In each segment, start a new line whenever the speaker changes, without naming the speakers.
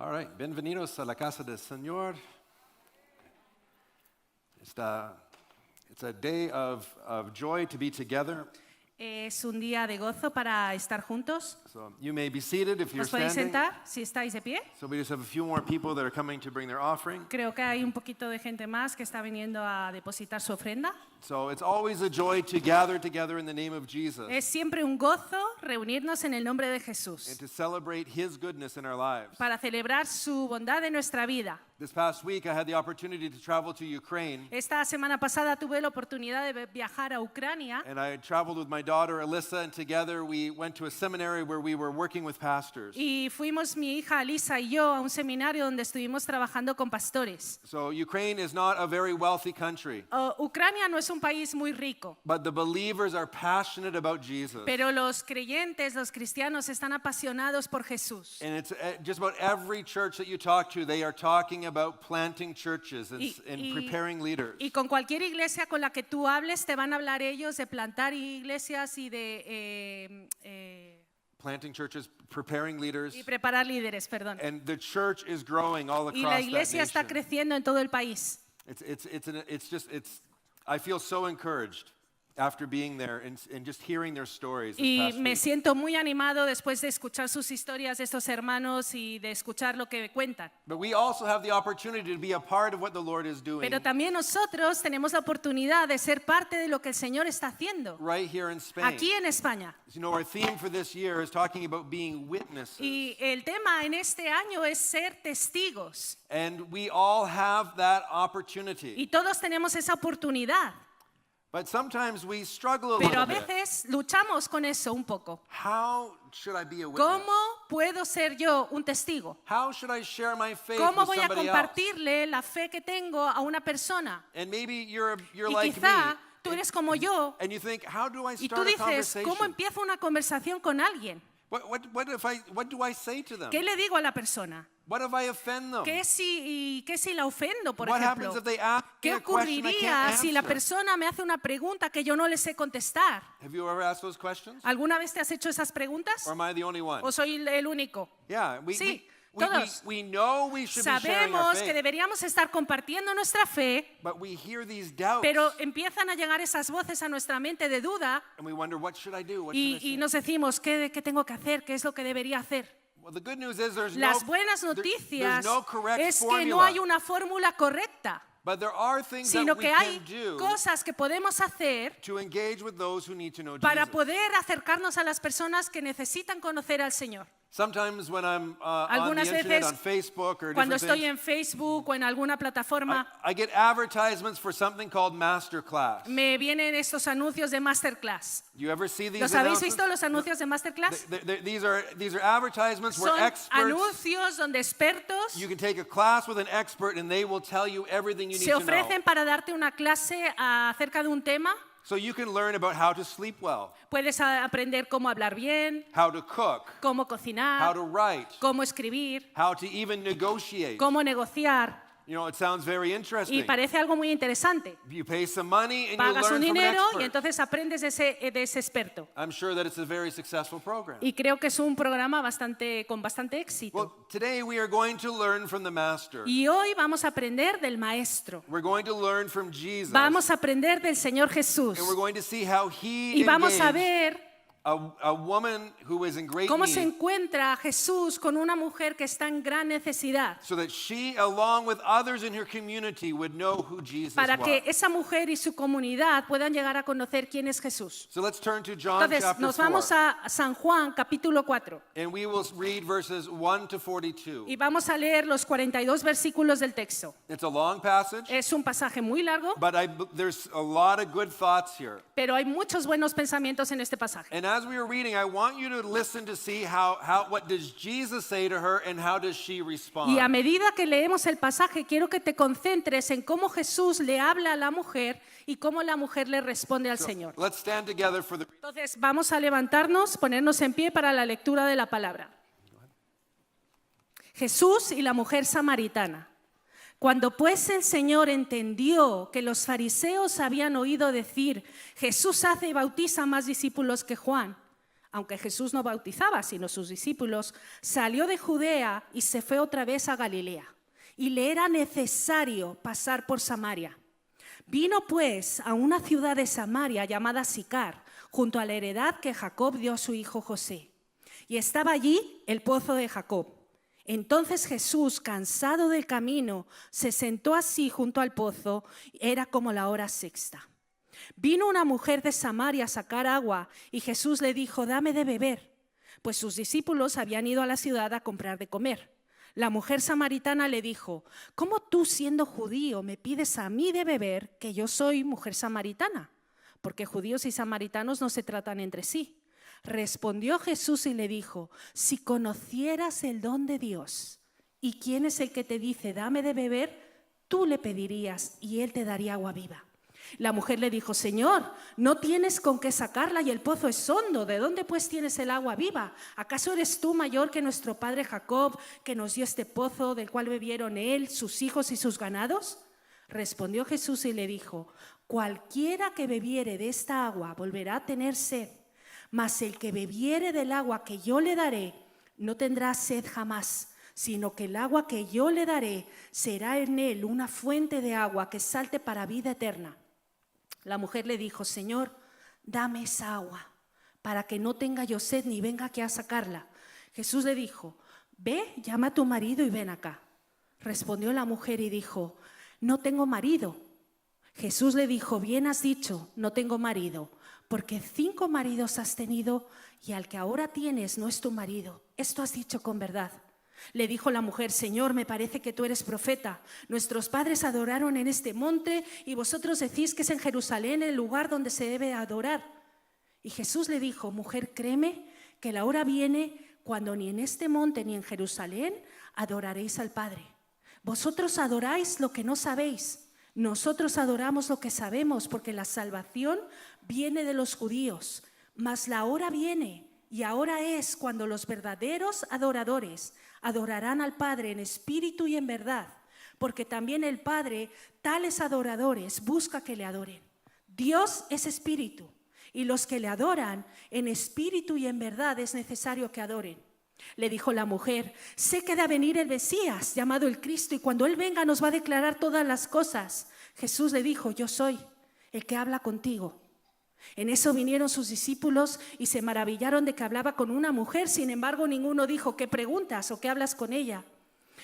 All right, bienvenidos a la casa del Señor. It's a day of joy to be together.
Es un día de gozo para estar juntos.
So you may be seated if you're
¿Os podéis
standing.
sentar si estáis de pie?
So we just have a few more people that are coming to bring their offering.
Creo que hay un poquito de gente más que está viniendo a depositar su ofrenda.
So it's always a joy to gather together in the name of Jesus
Es siempre un gozo reunirnos en el nombre de
and
Jesús
to celebrate His goodness in our lives.
para celebrar su bondad en nuestra vida.
This past week, I had the opportunity to travel to Ukraine,
Esta semana pasada tuve la oportunidad de viajar a Ucrania
and I had traveled with my daughter Alyssa, and together we went to a seminary where we were working with pastors.
y fuimos mi hija Alisa y yo a un seminario donde estuvimos trabajando con pastores.
So Ukraine is not a very wealthy country,
Ucrania no es un país muy rico,
but the believers are passionate about Jesus.
pero los creyentes, los cristianos están apasionados por Jesús.
And it's just about every church that you talk to, they are talking about planting churches and preparing leaders.
Y con cualquier iglesia con la que tú hables te van a hablar ellos de plantar iglesias y de
Planting churches, preparing leaders.
y preparar líderes, perdón.
And the church is growing all across
Y la
that
iglesia está
nation.
creciendo en todo el país.
I feel so encouraged after being there and just hearing their stories this
Y
past
me
week.
siento muy animado después de escuchar sus historias de estos hermanos y de escuchar lo que cuentan.
But we also have the opportunity to be a part of what the Lord is doing
Pero también nosotros tenemos la oportunidad de ser parte de lo que el Señor está haciendo
right here in Spain.
aquí en España.
You know, our theme for this year is talking about being witnesses.
Y el tema en este año es ser testigos.
And we all have that opportunity.
Y todos tenemos esa oportunidad.
But sometimes we struggle a
Pero a
little bit.
veces luchamos con eso un poco.
How should I be a witness?
¿Cómo puedo ser yo un testigo?
How should I share my faith
¿Cómo
with
voy a
somebody else?
compartirle la fe que tengo a una persona?
And maybe you're
Y
like
quizá
me.
tú eres como yo
And you think, how do I
y tú
start a
dices,
conversation?
¿cómo empiezo una conversación con alguien?
What do I say to them?
¿Qué le digo a la persona?
What if I offend them?
¿Qué si la ofendo, por
What
ejemplo?
happens if they ask me
¿Qué
a question I
ocurriría
can't
si la
answer?
persona me hace una pregunta que yo no le sé contestar?
Have you ever asked those questions?
¿Alguna vez te has hecho esas preguntas?
Or am I the only one?
¿O soy el único?
Yeah,
Sí, todos.
we know we should be sharing our
Sabemos que
faith,
deberíamos estar compartiendo nuestra fe,
but we hear these doubts
pero empiezan a llegar esas voces a nuestra mente de duda
and we wonder, what should I do? What should I say?
y nos decimos, ¿qué tengo que hacer? ¿Qué es lo que debería hacer?
Well, the good news is
Las buenas
there's
noticias
no correct
es que
formula,
no hay una fórmula correcta,
but there are things
sino
that we
que hay
can do
cosas que podemos hacer
to engage with those who need to know
para
Jesus.
poder acercarnos a las personas que necesitan conocer al Señor.
Sometimes when I'm on the
Algunas
internet,
veces,
on Facebook or
Cuando
different
estoy
things,
en Facebook o en alguna plataforma,
I get advertisements for something called Masterclass.
me vienen estos anuncios de Masterclass.
You ever see these
¿Los habéis
announcements?
visto los anuncios de Masterclass?
These are advertisements where
Son
experts,
anuncios donde expertos
you can take a class with an expert and they will tell you everything you need
se
to know.
ofrecen para darte una clase acerca de un tema.
So you can learn about how to sleep well,
Puedes aprender cómo hablar bien,
how to cook,
cómo
how
cocinar,
to write,
cómo escribir,
how to even negotiate.
cómo negociar.
You know, it sounds very
Y
interesting.
parece algo muy interesante.
You pay some money and you
Pagas un
learn from an
dinero y
expert.
entonces aprendes de ese experto.
I'm sure that it's a very successful program.
Y creo que es un programa con bastante éxito.
Well, today we are going to learn from the Master.
Y hoy vamos a aprender del Maestro.
We're going to learn from Jesus.
Vamos a aprender del Señor Jesús.
And we're going to see how he
Y vamos a
engaged
ver
a woman who is in great
cómo se
need
encuentra Jesús con una mujer que está en gran necesidad,
so that she, along with others in her community, would know who Jesus
para
was.
que esa mujer y su comunidad puedan llegar a conocer quién es Jesús.
So let's turn to John
Entonces,
chapter
nos
4.
vamos a San Juan, capítulo 4,
And we will read verses 1 to 42.
y vamos a leer los 42 versículos del texto.
It's a long passage,
Es un pasaje muy largo,
but there's a lot of good thoughts here.
pero hay muchos buenos pensamientos en este pasaje.
And as we were reading, I want you to listen to see what does Jesus say to her and how does she respond.
Y a medida que leemos el pasaje, quiero que te concentres en cómo Jesús le habla a la mujer y cómo la mujer le responde al Señor.
Let's stand together for the
Entonces, vamos a levantarnos, ponernos en pie para la lectura de la palabra. Jesús y la mujer samaritana. Cuando pues el Señor entendió que los fariseos habían oído decir, Jesús hace y bautiza más discípulos que Juan, aunque Jesús no bautizaba, sino sus discípulos, salió de Judea y se fue otra vez a Galilea. Y le era necesario pasar por Samaria. Vino pues a una ciudad de Samaria llamada Sicar, junto a la heredad que Jacob dio a su hijo José. Y estaba allí el pozo de Jacob. Entonces Jesús, cansado del camino, se sentó así junto al pozo. Era como la hora sexta. Vino una mujer de Samaria a sacar agua y Jesús le dijo: dame de beber, pues sus discípulos habían ido a la ciudad a comprar de comer. La mujer samaritana le dijo: ¿cómo tú, siendo judío, me pides a mí de beber, que yo soy mujer samaritana? Porque judíos y samaritanos no se tratan entre sí. Respondió Jesús y le dijo: si conocieras el don de Dios y quién es el que te dice dame de beber, tú le pedirías y él te daría agua viva. La mujer le dijo: Señor, no tienes con qué sacarla y el pozo es hondo. ¿De dónde pues tienes el agua viva? ¿Acaso eres tú mayor que nuestro padre Jacob, que nos dio este pozo del cual bebieron él, sus hijos y sus ganados? Respondió Jesús y le dijo: cualquiera que bebiere de esta agua volverá a tener sed, mas el que bebiere del agua que yo le daré no tendrá sed jamás, sino que el agua que yo le daré será en él una fuente de agua que salte para vida eterna. La mujer le dijo: Señor, dame esa agua, para que no tenga yo sed ni venga aquí a sacarla. Jesús le dijo: ve, llama a tu marido y ven acá. Respondió la mujer y dijo: no tengo marido. Jesús le dijo: bien has dicho, no tengo marido, porque 5 maridos has tenido y al que ahora tienes no es tu marido. Esto has dicho con verdad. Le dijo la mujer: Señor, me parece que tú eres profeta. Nuestros padres adoraron en este monte y vosotros decís que es en Jerusalén el lugar donde se debe adorar. Y Jesús le dijo: mujer, créeme que la hora viene cuando ni en este monte ni en Jerusalén adoraréis al Padre. Vosotros adoráis lo que no sabéis. Nosotros adoramos lo que sabemos, porque la salvación viene de los judíos. Mas la hora viene y ahora es cuando los verdaderos adoradores adorarán al Padre en espíritu y en verdad, porque también el Padre tales adoradores busca que le adoren. Dios es espíritu y los que le adoran en espíritu y en verdad es necesario que adoren. Le dijo la mujer: sé que ha de venir el Mesías, llamado el Cristo, y cuando Él venga nos va a declarar todas las cosas. Jesús le dijo: yo soy el que habla contigo. En eso vinieron sus discípulos y se maravillaron de que hablaba con una mujer. Sin embargo, ninguno dijo: ¿qué preguntas o qué hablas con ella?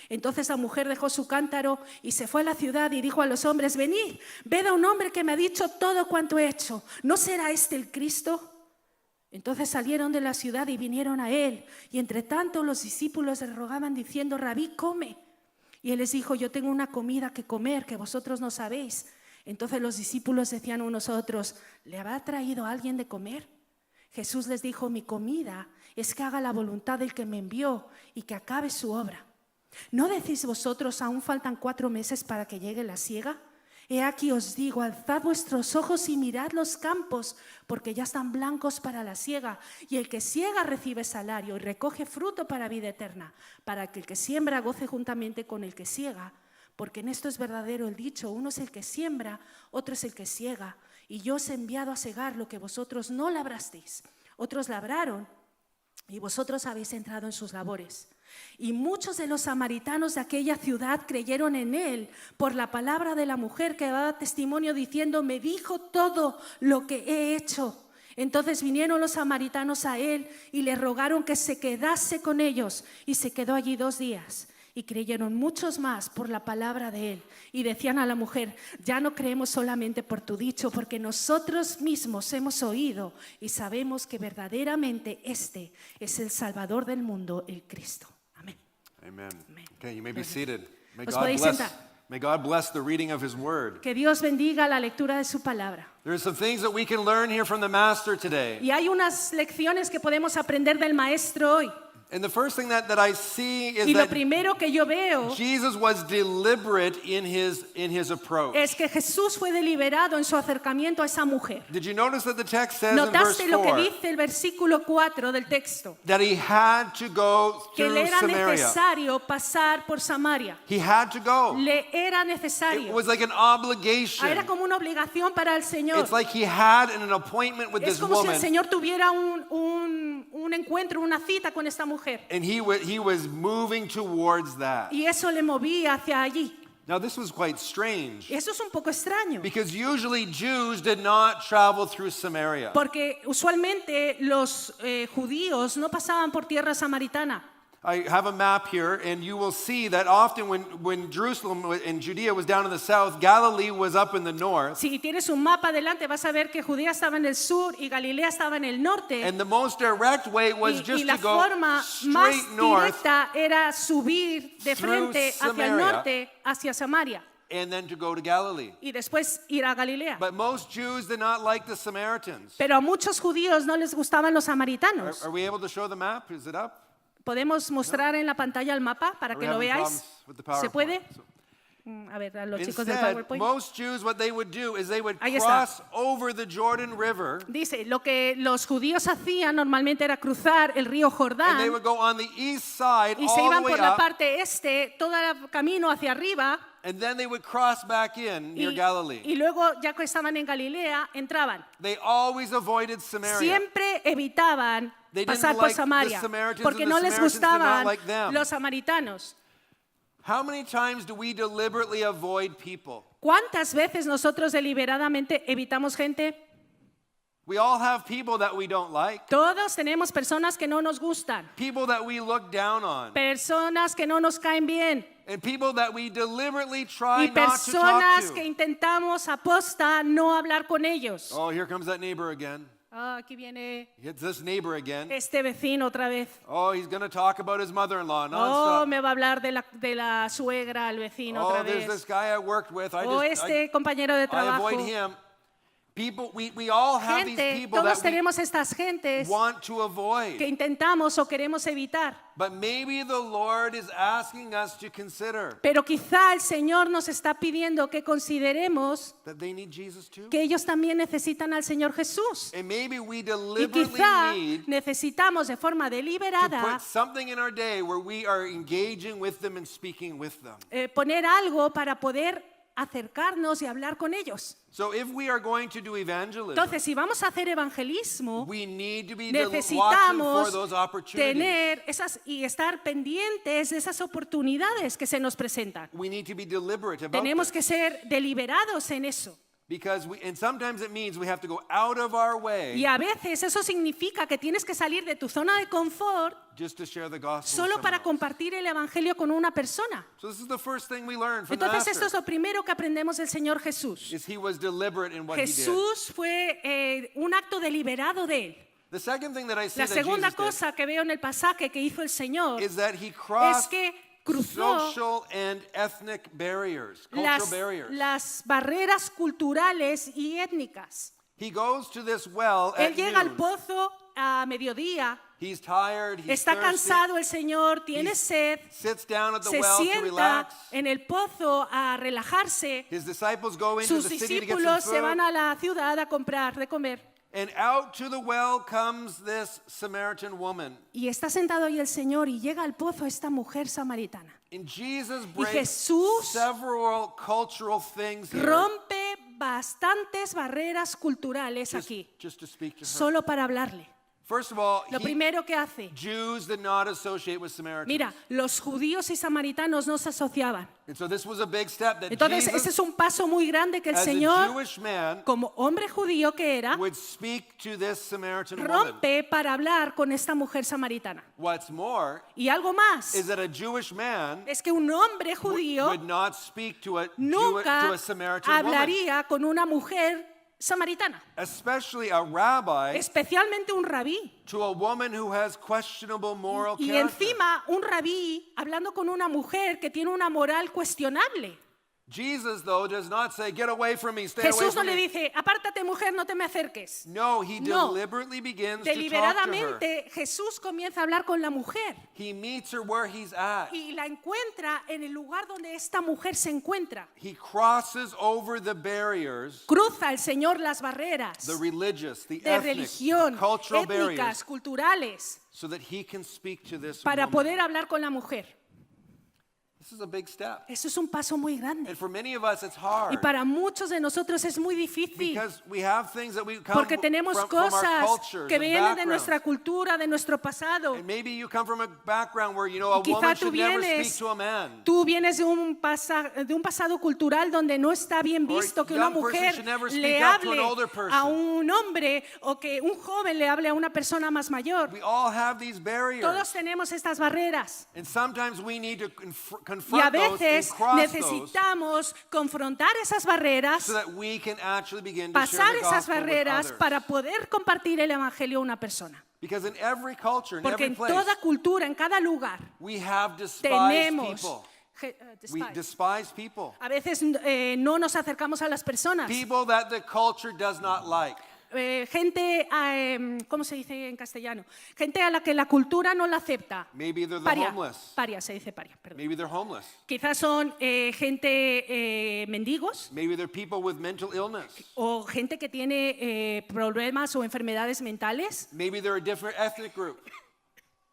Entonces la mujer dejó su cántaro y se fue a la ciudad y dijo a los hombres: venid, ved a un hombre que me ha dicho todo cuanto he hecho. ¿No será este el Cristo? Entonces salieron de la ciudad y vinieron a él. Y entre tanto los discípulos le rogaban diciendo: Rabí, come. Y él les dijo: yo tengo una comida que comer que vosotros no sabéis. Entonces los discípulos decían unos a otros: ¿le habrá traído alguien de comer? Jesús les dijo: mi comida es que haga la voluntad del que me envió y que acabe su obra. ¿No decís vosotros: aún faltan 4 meses para que llegue la siega? He aquí os digo: alzad vuestros ojos y mirad los campos, porque ya están blancos para la siega. Y el que siega recibe salario y recoge fruto para vida eterna, para que el que siembra goce juntamente con el que siega. Porque en esto es verdadero el dicho: uno es el que siembra, otro es el que siega. Y yo os he enviado a segar lo que vosotros no labrasteis. Otros labraron y vosotros habéis entrado en sus labores. Y muchos de los samaritanos de aquella ciudad creyeron en él por la palabra de la mujer, que daba testimonio diciendo: me dijo todo lo que he hecho. Entonces vinieron los samaritanos a él y le rogaron que se quedase con ellos, y se quedó allí 2 días. Y creyeron muchos más por la palabra de él. Y decían a la mujer: ya no creemos solamente por tu dicho, porque nosotros mismos hemos oído y sabemos que verdaderamente este es el Salvador del mundo, el Cristo. Amén.
Amen.
Amén.
Okay, you may be seated.
Os podéis sentar.
May God bless the reading of His Word.
Que Dios bendiga la lectura de su palabra.
There are some things that we can learn here from the Master today.
Y hay unas lecciones que podemos aprender del Maestro hoy.
And the first thing that I see is
Y lo
that
primero que yo veo
Jesus was deliberate in his approach.
es que Jesús fue deliberado en su acercamiento a esa mujer.
Did you notice that the text says in verse
¿Notaste lo que
4
dice el versículo 4 del texto?
that he had to go
Que
through
le era
Samaria?
necesario pasar por Samaria.
He had to go.
Le era
It
necesario.
was like an obligation.
Era como una obligación para el Señor.
It's like he had an appointment with
Es
this
como si el
woman.
Señor tuviera un un encuentro, una cita con esta mujer.
And he was moving towards that.
Y eso le movía hacia allí.
Now, this was quite strange
Y eso es un poco extraño.
because usually Jews did not travel through Samaria.
Porque usualmente los judíos no pasaban por tierra samaritana.
I have a map here, and you will see that often when Jerusalem and Judea was down in the south, Galilee was up in the north.
Si tienes un mapa delante vas a ver que Judea estaba en el sur y Galilea estaba en el norte.
And the most direct way was
Y
just
la
to go
forma más
straight north
directa era subir de
through
frente hacia el
Samaria.
norte, hacia Samaria,
and then to go to Galilee.
y después ir a Galilea.
But most Jews did not like the Samaritans.
Pero a muchos judíos no les gustaban los samaritanos.
Are we able to show the map? Is it up?
¿Podemos mostrar en la pantalla el mapa para
Are
que
we
lo
having
veáis?
problems with the PowerPoint?
¿Se puede?
So
A ver, a los chicos del
instead,
PowerPoint.
most Jews, what they would do is they would
Ahí está.
cross over the Jordan River,
Dice, lo que los judíos hacían normalmente era cruzar el río
and they
Jordán
would go on the east side
y se
all
iban
the way
por la
up,
parte este, todo el camino hacia arriba,
and then they would cross back in near Galilee.
y luego ya que estaban en Galilea, entraban.
They always avoided Samaria.
Siempre evitaban
They didn't
pasar por
like the
Samaria
Samaritans,
porque
and
no
the
les
Samaritans did not
gustaban
like them.
los samaritanos.
How many times do we deliberately avoid people?
¿Cuántas veces nosotros deliberadamente evitamos gente?
We all have people that we don't like,
Todos tenemos personas que no nos gustan,
people that we look down on,
personas que no nos caen bien
and people that we deliberately try
y
not to talk
personas que
to.
intentamos aposta no hablar con ellos.
Oh, here comes that neighbor again.
Ah, aquí viene
It's this neighbor again.
este vecino otra vez.
Oh, he's going to talk about his mother-in-law
Oh,
nonstop.
me va a hablar de la suegra, el vecino
Oh,
otra
there's
vez.
this guy I worked with.
O este compañero de
I
trabajo.
avoid him. People, we all have these
Gente,
people
todos
that we
tenemos estas gentes
want to
que
avoid.
intentamos o queremos evitar.
But maybe the Lord is asking us to consider
Pero quizá el Señor nos está pidiendo que consideremos
that they need Jesus too.
que ellos también necesitan al Señor Jesús.
And maybe we
Y
deliberately
quizá
need
necesitamos de forma
to
deliberada
put something in our day where we are engaging with them and speaking with them.
poner algo para poder acercarnos y hablar con ellos.
So if we are going to do evangelism,
Entonces, si vamos a hacer evangelismo,
we need to be watching for
necesitamos
those opportunities.
tener esas y estar pendientes de esas oportunidades que se nos presentan.
We need to be deliberate about
Tenemos
this.
que ser deliberados en eso.
And sometimes it means we have to go out of our way
Y a veces eso significa que tienes que salir de tu zona de confort
just to share the gospel with
solo
someone
para
else.
compartir el evangelio con una persona.
So this is the first thing we learn from the
Entonces esto es
master,
lo primero que aprendemos del Señor Jesús.
is he was deliberate in what he did.
Jesús fue un acto deliberado de él.
The second thing that I see
La
that
segunda
Jesus did
cosa que veo en el pasaje que hizo el Señor
is that he
es
crossed
que cruzó
social and ethnic barriers, cultural barriers.
las barreras culturales y étnicas.
He goes to this well
Él
at
llega al
noon.
pozo a mediodía,
He's tired, he's
está
thirsty,
cansado el Señor, tiene sed,
sits down at the
se
well to
sienta
relax.
en el pozo a relajarse.
His disciples go into
Sus
the city to get some
discípulos se van
food.
a la ciudad a comprar de comer.
And out to the well comes this Samaritan woman.
Y está sentado ahí el Señor y llega al pozo esta mujer samaritana.
And Jesus
Y
breaks
Jesús
several cultural things here
Rompe bastantes barreras culturales aquí,
just to speak to her.
solo para hablarle.
First of all,
Lo primero que hace,
Jews did not associate with Samaritans.
mira, los judíos y samaritanos no se asociaban.
And so this was a big step that
Entonces ese es
Jesus,
un paso muy grande que el
as a
Señor,
Jewish man,
como hombre judío que era,
would speak to this Samaritan woman.
rompe para hablar con esta mujer samaritana.
What's more
Y algo más,
is that a Jewish man
es que un hombre judío
would not speak to a
nunca
Samaritan woman,
hablaría con una mujer samaritana,
especially a rabbi,
especialmente un rabí.
to a woman who has questionable moral
Y
character.
encima un rabí hablando con una mujer que tiene una moral cuestionable.
Jesus, though, does not say, get away from me, stay away
Jesús no
from
le
me.
dice, apártate mujer, no te me acerques.
No, he
No.
deliberately begins to talk to her.
Deliberadamente Jesús comienza a hablar con la mujer
He meets her where he's at.
y la encuentra en el lugar donde esta mujer se encuentra.
He crosses over the barriers,
Cruza el Señor las barreras
the religious, the
de
ethnic,
religión,
cultural
étnicas,
barriers,
culturales,
so that he can speak to this
para
woman.
poder hablar con la mujer.
The This is a big step.
Eso es un paso muy grande.
And for many of us, it's hard.
Y para muchos de nosotros es muy difícil.
Because we have things that we come
Porque tenemos
from our
cosas
cultures
que
and
vienen de
backgrounds.
nuestra cultura, de nuestro pasado.
And maybe you come from a background where you know a
Quizá
woman
tú
should never speak
vienes,
to a man.
tú vienes de un pasado cultural donde no está bien
Or a
visto que una
young person
mujer
should never speak
le
up to an
hable
older person.
a un hombre o que un joven le hable a una persona más mayor.
We all have these barriers.
Todos tenemos estas barreras.
And sometimes we need to
Y a
confront those and
veces
cross those
necesitamos confrontar esas barreras,
so that we can actually begin to share
pasar
the
esas
gospel with
barreras
others.
para poder compartir el evangelio a una persona.
Because in every culture, in
Porque
every
en
place,
toda cultura, en cada lugar,
we have despised
tenemos
people. We
despise.
despise people.
A veces no nos acercamos a las personas.
People that the culture does not like.
Gente, ¿cómo se dice en castellano? Gente a la que la cultura no la acepta.
Maybe they're the
Paria,
homeless.
paria, se dice paria, perdón.
Maybe they're homeless.
Quizás son gente mendigos
Maybe they're people with mental illness.
o gente que tiene problemas o enfermedades mentales.
Maybe they're a different ethnic group.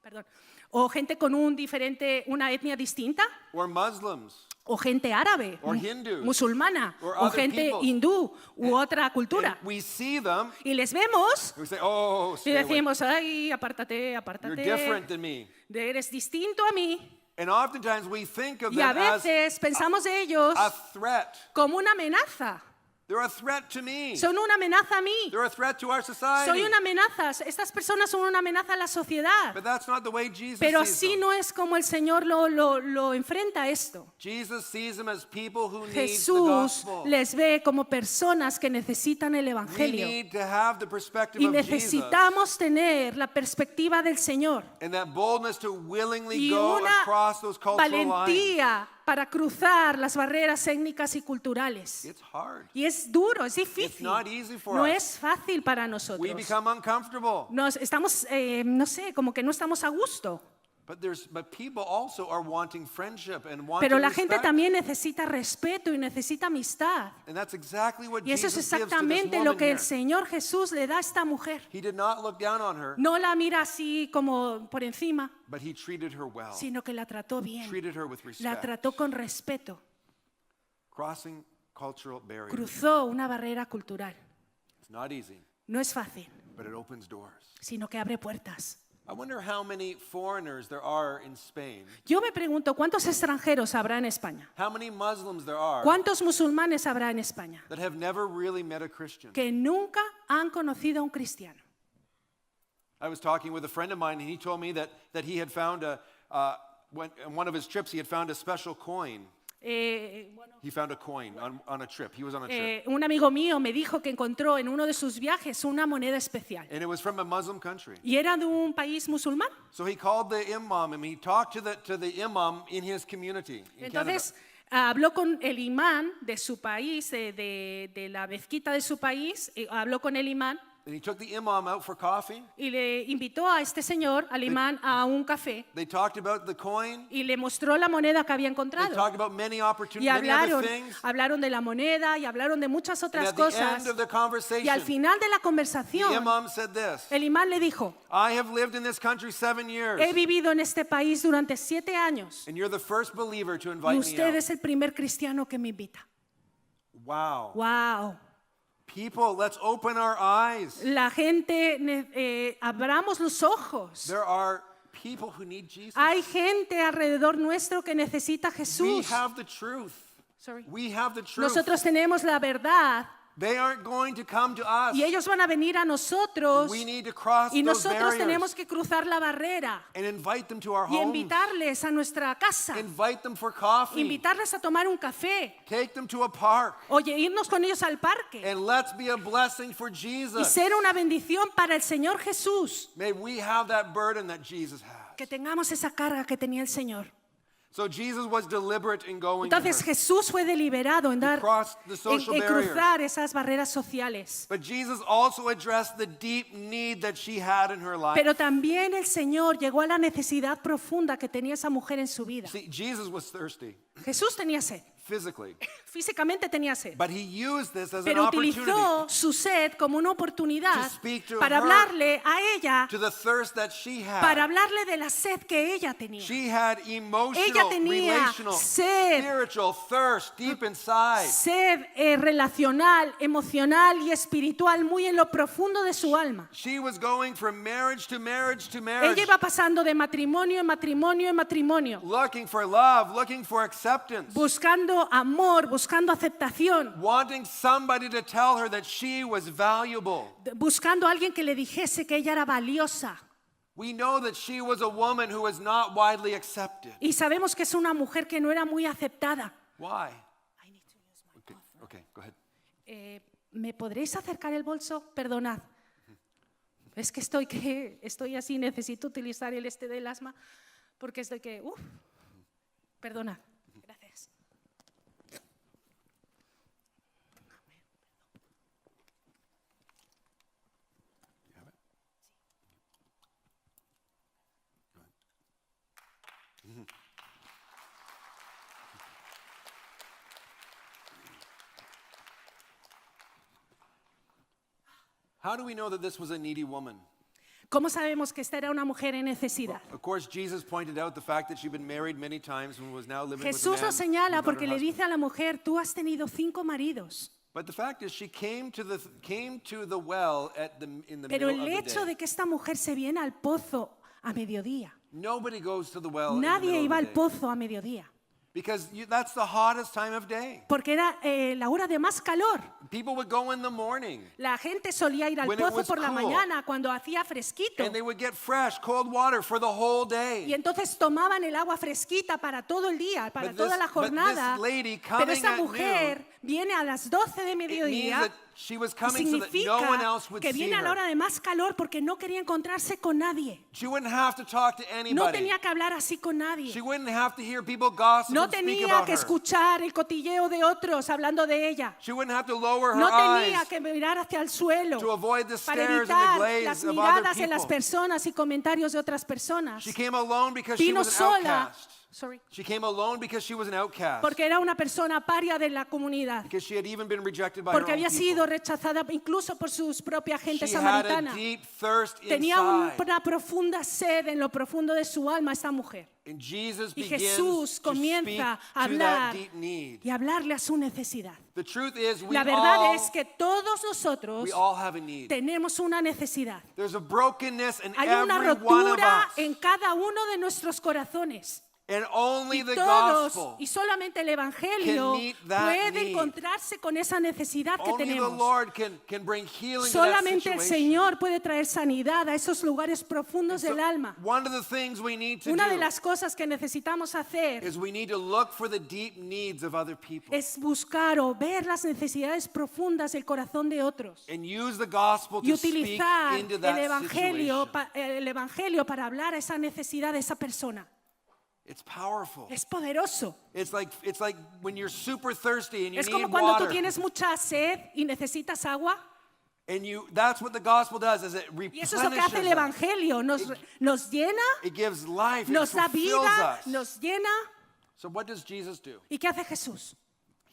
Perdón. O gente con una etnia distinta.
Or Muslims.
O gente árabe,
Or Hindus.
musulmana,
Or
o
other
gente
peoples.
hindú u otra cultura.
And we see them,
Y les vemos
and we say, oh,
y
stay away.
decimos, ay, apártate,
You're
apártate.
different than me.
Eres distinto a mí.
And oftentimes we think of
Y a
them as
veces pensamos de ellos
a threat.
como una amenaza.
They're a threat to me.
Son una amenaza a mí.
They're a threat to our society.
Soy una amenaza. Estas personas son una amenaza a la sociedad.
But that's not the way Jesus
Pero
sees
así
them.
no es como el Señor lo enfrenta esto.
Jesus sees them as people who need the
Jesús
gospel.
les ve como personas que necesitan el
We
Evangelio.
need to have the perspective
Y
of Jesus
necesitamos tener la perspectiva del Señor
and that boldness to willingly
y
go
una
across those cultural lines.
valentía para cruzar las barreras étnicas y culturales.
It's hard.
Y es duro, es
It's
difícil.
not easy for
No
us.
es fácil para
We
nosotros.
become uncomfortable.
Estamos, no sé, como que no estamos a gusto.
But people also are wanting friendship and wanting
Pero la gente
respect.
también necesita respeto y necesita amistad.
And that's exactly what
Y eso es
Jesus gives to this
exactamente
woman
lo que
here.
el Señor Jesús le da a esta mujer.
He did not look down on her,
No la mira así como por encima,
but he treated her well.
sino que la trató bien.
Treated her with
La
respect.
trató con respeto.
Crossing cultural barriers.
Cruzó una barrera cultural.
It's not easy,
No es fácil,
but it opens doors.
sino que abre puertas.
I wonder how many foreigners there are in Spain.
Yo me pregunto, ¿cuántos extranjeros habrá en España?
How many Muslims there are
¿Cuántos musulmanes habrá en España
that have never really met a Christian.
que nunca han conocido a un cristiano?
I was talking with a friend of mine, and he told me that he had found on one of his trips, he had found a special coin. He found a coin on a trip. He was on a trip.
Un amigo mío me dijo que encontró en uno de sus viajes una moneda especial
And it was from a Muslim country.
y era de un país musulmán.
So he called the imam and he talked to the imam in his community in
Entonces habló con el imán de su país, de la mezquita de su país, habló con el imán
Canada. And he took the imam out for coffee.
y le invitó a este señor, al imán, a un café
They talked about the coin.
y le mostró la moneda que había
They
encontrado.
talked about many
Y
opportunities, many other
hablaron,
things.
hablaron de la moneda y hablaron de muchas
And
otras
at the end
cosas.
of the
Y al
conversation,
final de la
the
conversación,
imam said this:
el imán le dijo,
I have lived in this country 7 years,
he vivido en este país durante 7 años
and you're the first believer to
y
invite me
usted
out.
es el primer cristiano que me invita.
Wow.
¡Wow!
People, let's open our eyes.
La gente, abramos los ojos.
There are people who need Jesus.
Hay gente alrededor nuestro que necesita a
We
Jesús.
have the truth.
Sorry.
We have the truth.
Nosotros tenemos la verdad
They aren't going to come to us.
y ellos van a venir a nosotros
We need to cross
y
those
nosotros
barriers
tenemos que cruzar la barrera
and invite them to our
y
homes.
invitarles a nuestra casa,
Invite them for coffee.
invitarles a tomar un café,
Take them to a park.
oye, irnos con ellos al parque
And let's be a blessing for
y
Jesus.
ser una bendición para el Señor Jesús.
May we have that burden that Jesus has.
Que tengamos esa carga que tenía el Señor.
So Jesus was deliberate in going to
Entonces
her.
Jesús fue deliberado en dar,
crossed the social
en
barriers.
cruzar esas barreras sociales.
But Jesus also addressed the deep need that she had in her life.
Pero también el Señor llegó a la necesidad profunda que tenía esa mujer en su vida.
See, Jesus was thirsty.
Jesús tenía sed.
physically.
Físicamente tenía sed.
But he used this as an
Pero
opportunity
utilizó su sed como una oportunidad
to speak to
para
her,
hablarle a ella,
to the thirst that she
para
had.
hablarle de la sed que ella tenía.
She had emotional,
Ella tenía
relational,
sed.
spiritual thirst deep inside.
Sed relacional, emocional y espiritual muy en lo profundo de su alma.
She was going from marriage to marriage to marriage,
Ella iba pasando de matrimonio en matrimonio en matrimonio,
looking for love, looking for acceptance,
buscando amor, buscando aceptación,
wanting somebody to tell her that she was valuable.
buscando a alguien que le dijese que ella era valiosa.
We know that she was a woman who was not widely accepted.
Y sabemos que es una mujer que no era muy aceptada.
Why? Okay, go ahead.
¿Me podréis acercar el bolso? Perdonad. Es que estoy así, necesito utilizar el del asma, porque estoy que, perdonad. Gracias.
How do we know that this was a needy woman?
¿Cómo sabemos que esta era una mujer en necesidad?
Of course, Jesus pointed out the fact that she'd been married many times and was now living
Jesús
with a
lo
man
señala
who's not
porque
her
le
husband.
dice a la mujer, tú has tenido 5 maridos.
But the fact is, she came to the well in the
Pero
middle
el
of the
hecho
day.
de que esta mujer se viene al pozo a mediodía.
Nobody goes to the well in the
Nadie
middle
iba
of
al
the day.
pozo a mediodía.
Because that's the hottest time of day.
Porque era la hora de más calor.
People would go in the morning
La gente solía ir al
When it
pozo
was
por la
cool.
mañana cuando hacía fresquito.
and they would get fresh, cold water for the whole
Y
day.
entonces tomaban el agua fresquita para todo el día, para
But
toda
this-
la jornada.
but this lady
Pero
coming
esta
at
mujer viene a las 12 de
It means
mediodía.
that she was coming so that no one
Significa
else would
que
see
viene a la hora
her.
de más calor porque no quería encontrarse con nadie.
She wouldn't have to talk to
No
anybody.
tenía que hablar así con nadie.
She wouldn't have to hear people gossip
No
and speak
tenía
about
que
her.
escuchar el cotilleo de otros hablando de ella.
She wouldn't have to lower her
No tenía
eyes
que mirar hacia el suelo
to avoid the
para
stares and the
evitar
glaze
las
of other
miradas en las
people.
personas y comentarios de otras personas.
She came alone because she
Vino
was an
sola,
outcast.
sorry,
She came alone because she was an outcast.
porque era una persona paria de la comunidad,
Because she had even been rejected by
porque
her own
había sido
people.
rechazada incluso por su propia gente
She had a
samaritana.
deep thirst
Tenía
inside.
una profunda sed en lo profundo de su alma esta mujer.
And Jesus
Y
begins
Jesús
to speak
comienza a
to that
hablar
deep need.
y hablarle a su necesidad.
The truth is,
La verdad es que todos nosotros
we all have a need.
tenemos una necesidad.
There's a brokenness in
Hay
every
una
one of
rotura
us.
en cada uno de nuestros corazones.
And only
Y
the
todos,
gospel,
y solamente el Evangelio
can meet that
puede
need.
encontrarse con esa necesidad que
only the
tenemos.
Lord can bring healing to that
Solamente el
situation.
Señor puede traer sanidad a esos lugares profundos
So
del alma.
one of the things we need to
Una de
do
las cosas que necesitamos hacer
is we need to look for the deep needs of other people
es buscar o ver las necesidades profundas del corazón de otros
and use the gospel
y
to speak
utilizar
into
el
that
evangelio,
situation.
el evangelio para hablar a esa necesidad de esa persona.
It's powerful.
Es poderoso.
It's like when you're super thirsty and you
Es como
need
cuando tú
water.
tienes mucha sed y necesitas agua.
And that's what the gospel does, is it
Y eso es lo que hace el
replenishes us.
evangelio. Nos llena,
It gives life,
nos
it
da
fulfills
vida,
us.
nos llena.
So what does Jesus do?
¿Y qué hace Jesús?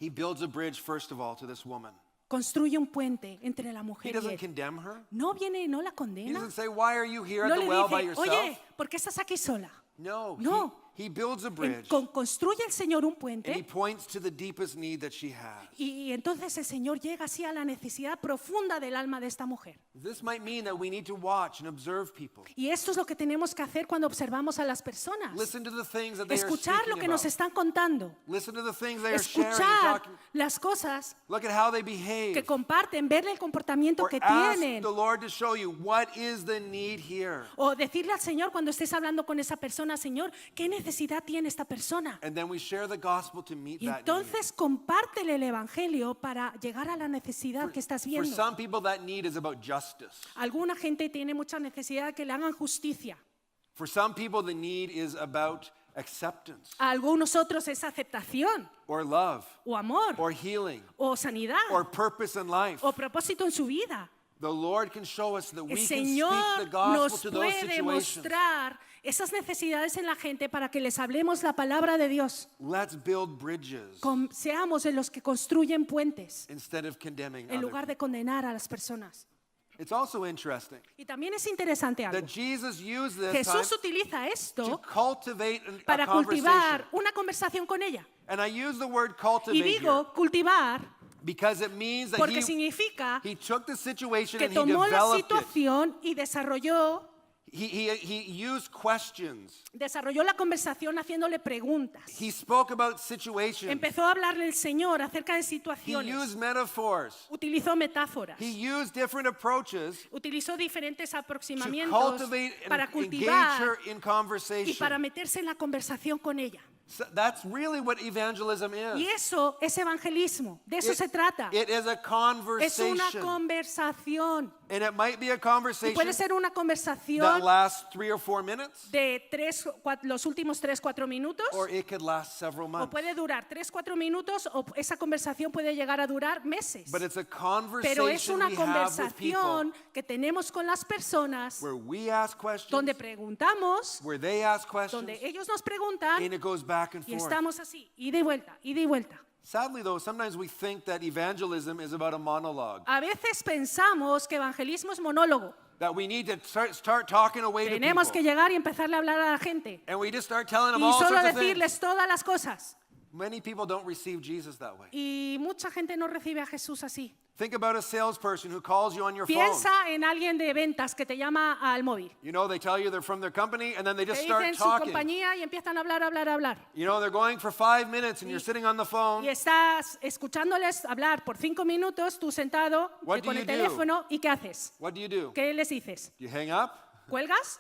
He builds a bridge, first of all, to this woman.
Construye un puente entre la
He
mujer y
doesn't
él.
condemn her.
No viene y no la
He
condena.
doesn't say, why are you here
No
at the
le
well by
dice,
yourself?
oye, ¿por qué estás aquí sola?
No,
No.
He builds a bridge
Construye el Señor un
and he
puente
points to the deepest need that she has.
y entonces el Señor llega así a la necesidad profunda del alma de esta mujer.
This might mean that we need to watch and observe people.
Y esto es lo que tenemos que hacer cuando observamos a las personas.
Listen to the things that they are
Escuchar lo
speaking
que nos
about.
están contando.
Listen to the things they are sharing and
Escuchar
talking.
las cosas
Look at how they
que
behave.
comparten, ver el comportamiento
Or
que
ask
tienen.
the Lord to show you what is the need here.
O decirle al Señor cuando estés hablando con esa persona, Señor, ¿qué necesidad tiene esta persona?
And then we share the gospel to meet
Y
that need.
entonces compártele el Evangelio para llegar a la necesidad que estás
For
viendo.
some people, that need is about justice.
Alguna gente tiene mucha necesidad de que le hagan justicia.
For some people, the need is about acceptance
A algunos otros es aceptación,
or love
o amor,
or healing
o sanidad,
or purpose in life.
o propósito en su vida.
The Lord can show us that
El
we can
Señor
speak the gospel
nos
to those
puede
situations.
mostrar esas necesidades en la gente para que les hablemos la palabra de Dios.
Let's build bridges
Seamos en los que construyen puentes
instead of condemning
en
other
lugar de
people.
condenar a las personas.
It's also interesting
Y también es interesante algo.
that Jesus used this
Jesús
time
utiliza
to
esto
cultivate a
para
conversation.
cultivar una conversación con ella.
And I use the word
Y
cultivate here
digo cultivar
because it means that
porque
he
significa
took the situation
que
and he
tomó la
developed it.
situación y desarrolló
He used questions.
la conversación haciéndole preguntas.
He spoke about situations.
Empezó a hablarle el Señor acerca de
He
situaciones.
used metaphors.
Utilizó metáforas.
He used different approaches
Utilizó diferentes
to
aproximamientos
cultivate
para
and engage
cultivar
her in
y para
conversation.
meterse en la conversación con ella.
So that's really what evangelism
Y
is.
eso es evangelismo. De eso se trata.
It is a
Es una
conversation.
conversación.
And it might be a
Y
conversation
puede ser una
that
conversación
lasts 3 or 4 minutes,
de los últimos 3-4 minutos.
or it could last several
O
months.
puede durar 3-4 minutos o esa conversación puede llegar a durar meses.
But it's a
Pero es
conversation
una
we have with people
conversación que tenemos con las personas
where we ask questions,
donde preguntamos,
where they ask questions,
donde ellos nos preguntan
and it goes back and
y
forth.
estamos así, ida y vuelta, ida y vuelta.
Sadly, though, sometimes we think that evangelism is about a monologue,
A veces pensamos que evangelismo es monólogo.
that we need to start talking away to
Tenemos que
people,
llegar y empezarle a hablar a la gente
and we just start telling them
y
all
solo
sorts of things.
decirles todas las cosas.
Many people don't receive Jesus that way.
Y mucha gente no recibe a Jesús así.
Think about a salesperson who calls you on your phone.
Piensa en alguien de ventas que te llama al móvil.
You know, they tell you they're from their company, and then they
Te
just
dicen
start
su
talking.
compañía y empiezan a hablar.
You know, they're going for 5 minutes, and you're sitting on the phone.
Y estás escuchándoles hablar por 5 minutos, tú sentado
What do
con el
you do?
teléfono, ¿y qué haces?
What do you do?
¿Qué les dices?
Do you hang up?
¿Cuelgas?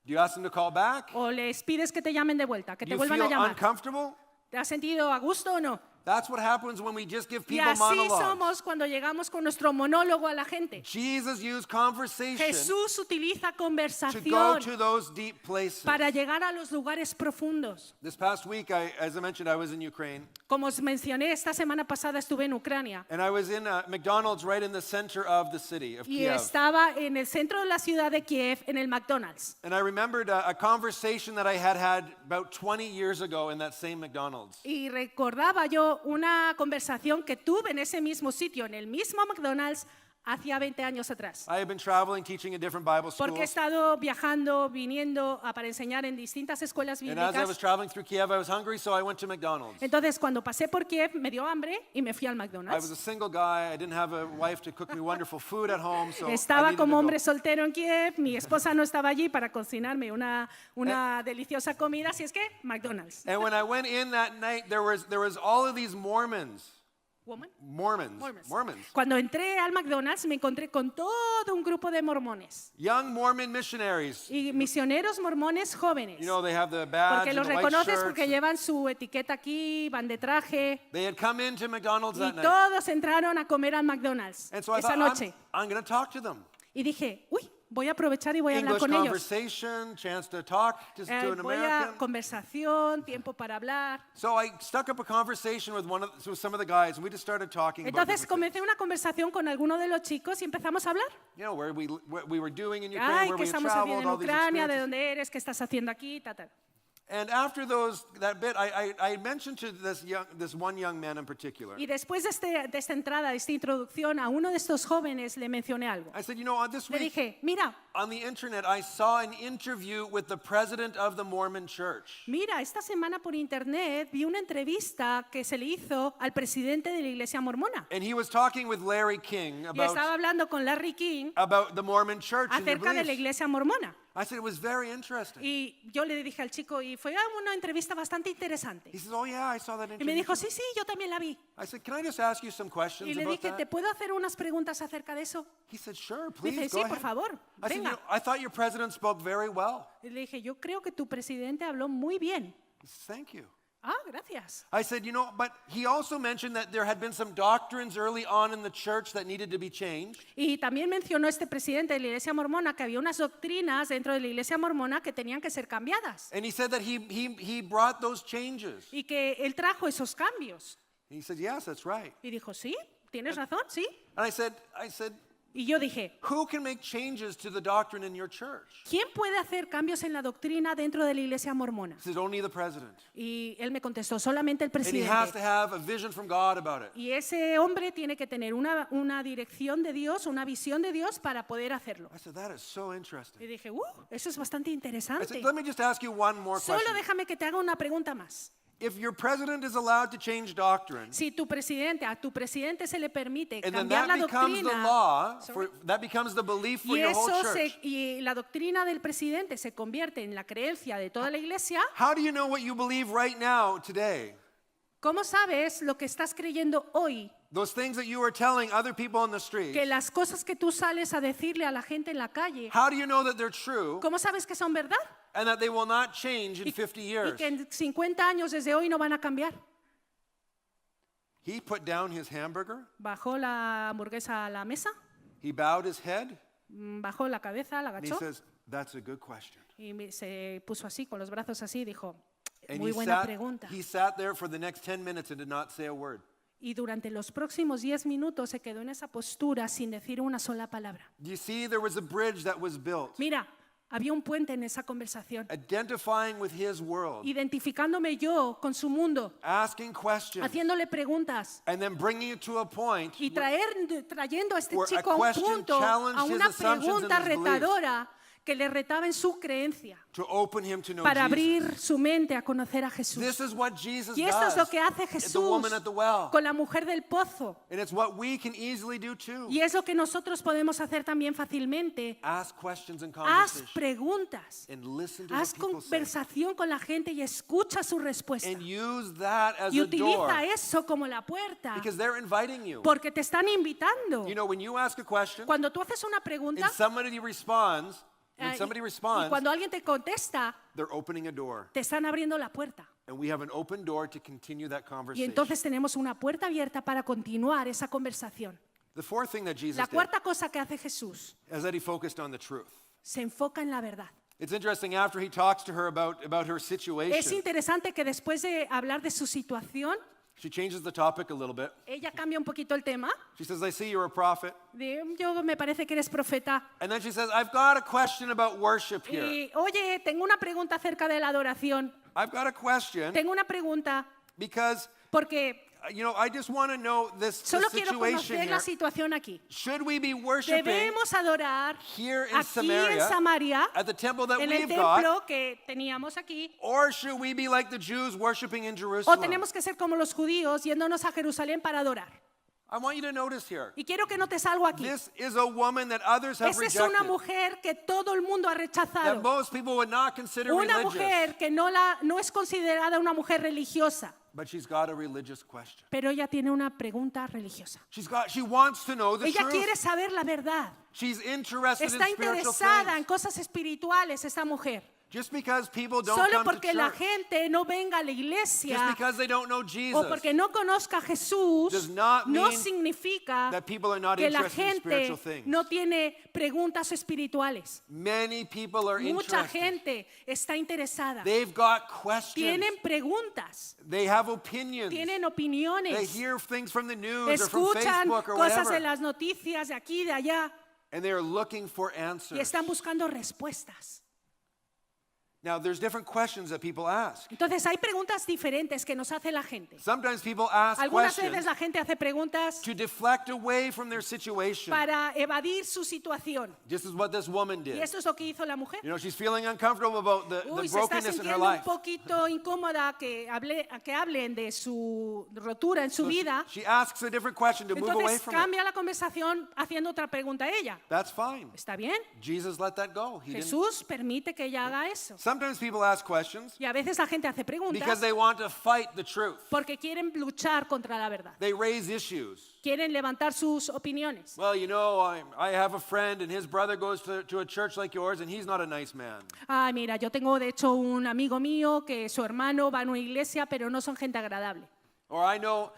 Do you ask them to call back?
¿O les pides que te llamen de vuelta, que
Do
te
you
vuelvan a
feel
llamar?
uncomfortable?
¿Te has sentido a gusto o no?
That's what happens when we just give
Y
people
así
monologues.
somos cuando llegamos con nuestro monólogo a la gente.
Jesus used conversation
Jesús utiliza
to go
conversación
to those deep places.
para llegar a los lugares profundos.
This past week, as I mentioned, I was in Ukraine,
Como os mencioné, esta semana pasada estuve en Ucrania
and I was in McDonald's right in the center of the city of
y
Kiev.
estaba en el centro de la ciudad de Kiev, en el McDonald's.
And I remembered a conversation that I had about 20 years ago in that same McDonald's.
Y recordaba yo una conversación que tuve en ese mismo sitio, en el mismo McDonald's, hacía 20 años atrás.
I had been traveling, teaching in different Bible
Porque he
schools.
estado viajando, viniendo para enseñar en distintas escuelas
And as I was
bíblicas.
traveling through Kiev, I was hungry, so I went to McDonald's.
Entonces, cuando pasé por Kiev, me dio hambre y me fui al
I was a
McDonald's.
single guy. I didn't have a wife to cook me wonderful food at home, so I
Estaba
needed to
como
go.
hombre soltero en Kiev, mi esposa no estaba allí para cocinarme una deliciosa comida, así es que McDonald's.
And when I went in that night, there was all of these Mormons.
Woman.
Mormons.
Cuando entré al McDonald's me encontré con todo un grupo de mormones
Young Mormon missionaries.
y misioneros mormones jóvenes.
You know, they have the badge
Porque
and
los
the white
reconoces
shirts.
porque llevan su etiqueta aquí, van de traje.
They had come into McDonald's
Y
that night.
todos entraron a comer al McDonald's
And so I
esa
thought,
noche.
I'm going to talk to them.
Y dije, uy, voy a aprovechar y voy a hablar
English
con ellos.
conversation, chance to talk to an
Voy a
American.
conversación, tiempo para hablar.
So I stuck up a conversation with some of the guys, and we just started talking about
Entonces
different
comencé una conversación con alguno de los chicos y empezamos a hablar.
things. You know, what we were doing in Ukraine,
Ay,
where
¿qué
we had
estamos haciendo
traveled,
en
all these
Ucrania? ¿De
experiences.
dónde eres? ¿Qué estás haciendo aquí? Tal.
And after that bit, I mentioned to this one young man in particular.
Y después de esta entrada, de esta introducción, a uno de estos jóvenes le mencioné algo.
I said, you know, this
Le
week
dije, mira,
on the internet, I saw an interview with the president of the Mormon Church.
esta semana por internet vi una entrevista que se le hizo al presidente de la iglesia mormona.
And he was talking with Larry King
Y estaba hablando con Larry King
about the Mormon Church and their
acerca de la
beliefs.
iglesia mormona.
I said, it was very interesting.
Y yo le dije al chico, y fue una entrevista bastante interesante.
He says, oh yeah, I saw that
Y me
interview.
dijo, sí, yo también la vi.
I said, can I just ask you some questions
Y le
about
dije, ¿te
that?
puedo hacer unas preguntas acerca de eso?
He said, sure, please,
Dice,
go
sí, por
ahead.
favor,
I said, you know,
venga.
I thought your president spoke very well.
Y le dije, yo creo que tu presidente habló muy bien.
He says, thank you.
Gracias.
I said, you know, but he also mentioned that there had been some doctrines early on in the church that needed to be changed.
Y también mencionó este presidente de la iglesia mormona que había unas doctrinas dentro de la iglesia mormona que tenían que ser cambiadas.
And he said that he brought those changes.
Y que él trajo esos cambios.
And he said, yes, that's right.
Y dijo, sí, tienes razón, sí.
And I said,
Y yo dije,
Who can make changes to the doctrine in your church?
¿quién puede hacer cambios en la doctrina dentro de la iglesia mormona?
He said, only the president.
Y él me contestó, solamente el
And he has to
presidente.
have a vision from God about it.
Y ese hombre tiene que tener una dirección de Dios, una visión de Dios para poder hacerlo.
I said, that is so
Y
interesting.
dije, eso es bastante
I
interesante.
said, let me just ask you one more
Solo
question.
déjame que te haga una pregunta más.
If your president is allowed to change doctrine,
Si a tu presidente se le permite
and then
cambiar
that
la
becomes the
doctrina,
law,
Sorry.
that becomes the belief for
y,
your whole church,
y la doctrina del presidente se convierte en la creencia de toda la iglesia,
how do you know what you believe right now, today?
¿cómo sabes lo que estás creyendo hoy?
Those things that you are telling other people on the street,
Que las cosas que tú sales a decirle a la gente en la calle,
how do you know that they're true
¿cómo sabes que son verdad?
and that they will not change in 50
Y
years?
que en 50 años desde hoy no van a cambiar.
He put down his hamburger,
Bajó la hamburguesa a la mesa,
he bowed his head,
bajó la cabeza, la
and he
agachó
says, that's a good question.
y se puso así, con los brazos así, y dijo,
And
muy buena pregunta.
he sat there for the next 10 minutes and did not say a word.
Y durante los próximos 10 minutos se quedó en esa postura sin decir una sola palabra.
Do you see there was a bridge that was built,
Mira, había un puente en esa conversación,
identifying with his world,
identificándome yo con su mundo,
asking questions,
haciéndole preguntas
and then bringing it to a point
y trayendo a este
where a
chico a un
question
punto,
challenged
a
his
una
assumptions and
pregunta
his beliefs.
retadora que le retaba en su creencia
to open him to know
para
Jesus.
abrir su mente a conocer a Jesús.
This is what Jesus
Y esto es lo
does
que hace
at the
Jesús
woman at the well.
con la mujer del pozo.
And it's what we can easily do too.
Y es lo que nosotros podemos hacer también fácilmente.
Ask questions and
Haz
conversation
preguntas,
and listen to
haz
what people say.
conversación con la gente y escucha su respuesta.
And use that as
Y
a door
utiliza eso como la puerta,
because they're inviting you.
porque te están invitando.
You know, when you ask a question
Cuando tú haces una
and
pregunta
somebody responds, when
y
somebody responds,
cuando alguien te contesta,
they're opening a door.
te están abriendo la puerta.
And we have an open door to continue that
Y
conversation.
entonces tenemos una puerta abierta para continuar esa conversación.
The fourth thing that Jesus
La
did
cuarta cosa que hace Jesús,
is that he focused on the truth.
se enfoca en la verdad.
It's interesting, after he talks to her about her
Es
situation,
interesante que después de hablar de su situación,
she changes the topic a little bit.
ella cambia un poquito el tema.
She says, I see you're a prophet.
Yo me parece que eres profeta.
And then she says, I've got a question about worship here.
Y, oye, tengo una pregunta acerca de la adoración.
I've got a question
Tengo una pregunta
because,
porque
I just want to know this
solo quiero
situation
conocer
here.
la situación aquí.
Should we be worshiping
Debemos adorar
here in
aquí en
Samaria
Samaria,
at the temple that
en el
we've got,
templo que teníamos aquí,
or should we be like the Jews worshiping in
o
Jerusalem?
tenemos que ser como los judíos yéndonos a Jerusalén para adorar?
I want you to notice here.
Y quiero que notes algo aquí.
This is a woman that others have
Esa es una
rejected,
mujer que todo el mundo ha
that
rechazado.
most people would not consider
Una
religious.
mujer que no es considerada una mujer religiosa,
But she's got a religious question.
pero ella tiene una pregunta religiosa.
She wants to know the
Ella
truth.
quiere saber la verdad.
She's interested
Está
in spiritual
interesada en
things.
cosas espirituales esta mujer.
Just because people don't
Solo
come to
porque la
church,
gente no venga a la
just
iglesia
because they don't know
o
Jesus,
porque no conozca a Jesús,
does not
no
mean
significa
that people are not
que la
interested in
gente
spiritual things.
no tiene preguntas espirituales.
Many people are
Mucha
interested.
gente está interesada.
They've got questions.
Tienen preguntas,
They have opinions.
tienen
They
opiniones,
hear things from the news or from
escuchan
Facebook or
cosas
whatever.
en las noticias de aquí y de allá
And they are looking for
y
answers.
están buscando respuestas.
Now, there's different questions that people ask.
Entonces hay preguntas diferentes que nos hace la gente.
Sometimes people ask
Algunas
questions
veces la gente hace preguntas
to deflect away from their situation.
para evadir su situación.
This is what this woman
Y
did.
esto es lo que hizo la mujer.
You know, she's feeling uncomfortable about the
Uy, se está
brokenness in her
sintiendo un
life.
poquito incómoda que hablen de su rotura en su
So
vida.
she asks a different question to move away
Entonces
from it.
cambia la conversación haciendo otra pregunta a ella.
That's fine.
¿Está bien?
Jesus let that go. He didn't.
Jesús permite que ella haga eso.
Sometimes people ask questions
Y a veces la gente hace
because
preguntas
they want to fight the truth.
porque quieren luchar contra la verdad.
They raise issues.
Quieren levantar sus opiniones.
Well, I have a friend and his brother goes to a church like yours and he's not a nice man.
Ay, mira, yo tengo de hecho un amigo mío que su hermano va a una iglesia, pero no son gente agradable.
Or I know,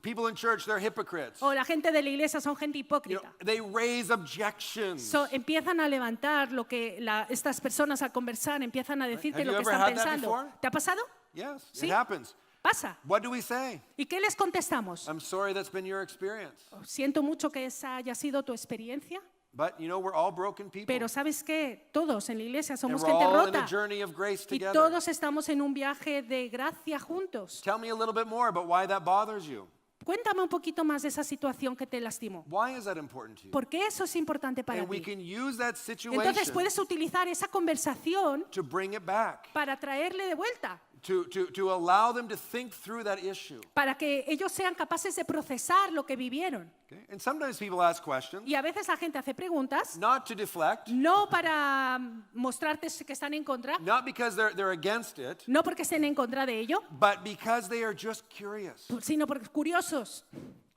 people in church, they're hypocrites.
O la gente de la iglesia son gente
You know,
hipócrita.
they raise objections.
Empiezan a levantar lo que estas personas al conversar empiezan a decirte
Have
lo
you
que
ever
están
had that
pensando.
before?
¿Te ha pasado?
Yes,
Sí.
it happens.
pasa.
What do we say?
¿Y qué les contestamos?
I'm sorry that's been your experience.
Siento mucho que esa haya sido tu experiencia,
But you know, we're all broken people.
pero ¿sabes qué? Todos en la iglesia
And
somos
we're
gente
all in a
rota
journey of grace
y
together.
todos estamos en un viaje de gracia juntos.
Tell me a little bit more about why that bothers you.
Cuéntame un poquito más de esa situación que te lastimó.
Why is that important to you?
¿Por qué eso es importante para
And we
ti?
can use that
Entonces
situation
puedes utilizar esa conversación
to bring it back,
para traerle de vuelta,
to allow them to think through that issue.
para que ellos sean capaces de procesar lo que vivieron.
Okay? And sometimes people ask questions,
Y a veces la gente hace preguntas,
not to deflect,
no para mostrarte que están en contra,
not because they're against it,
no porque estén en contra de ello,
but because they are just curious.
sino porque curiosos.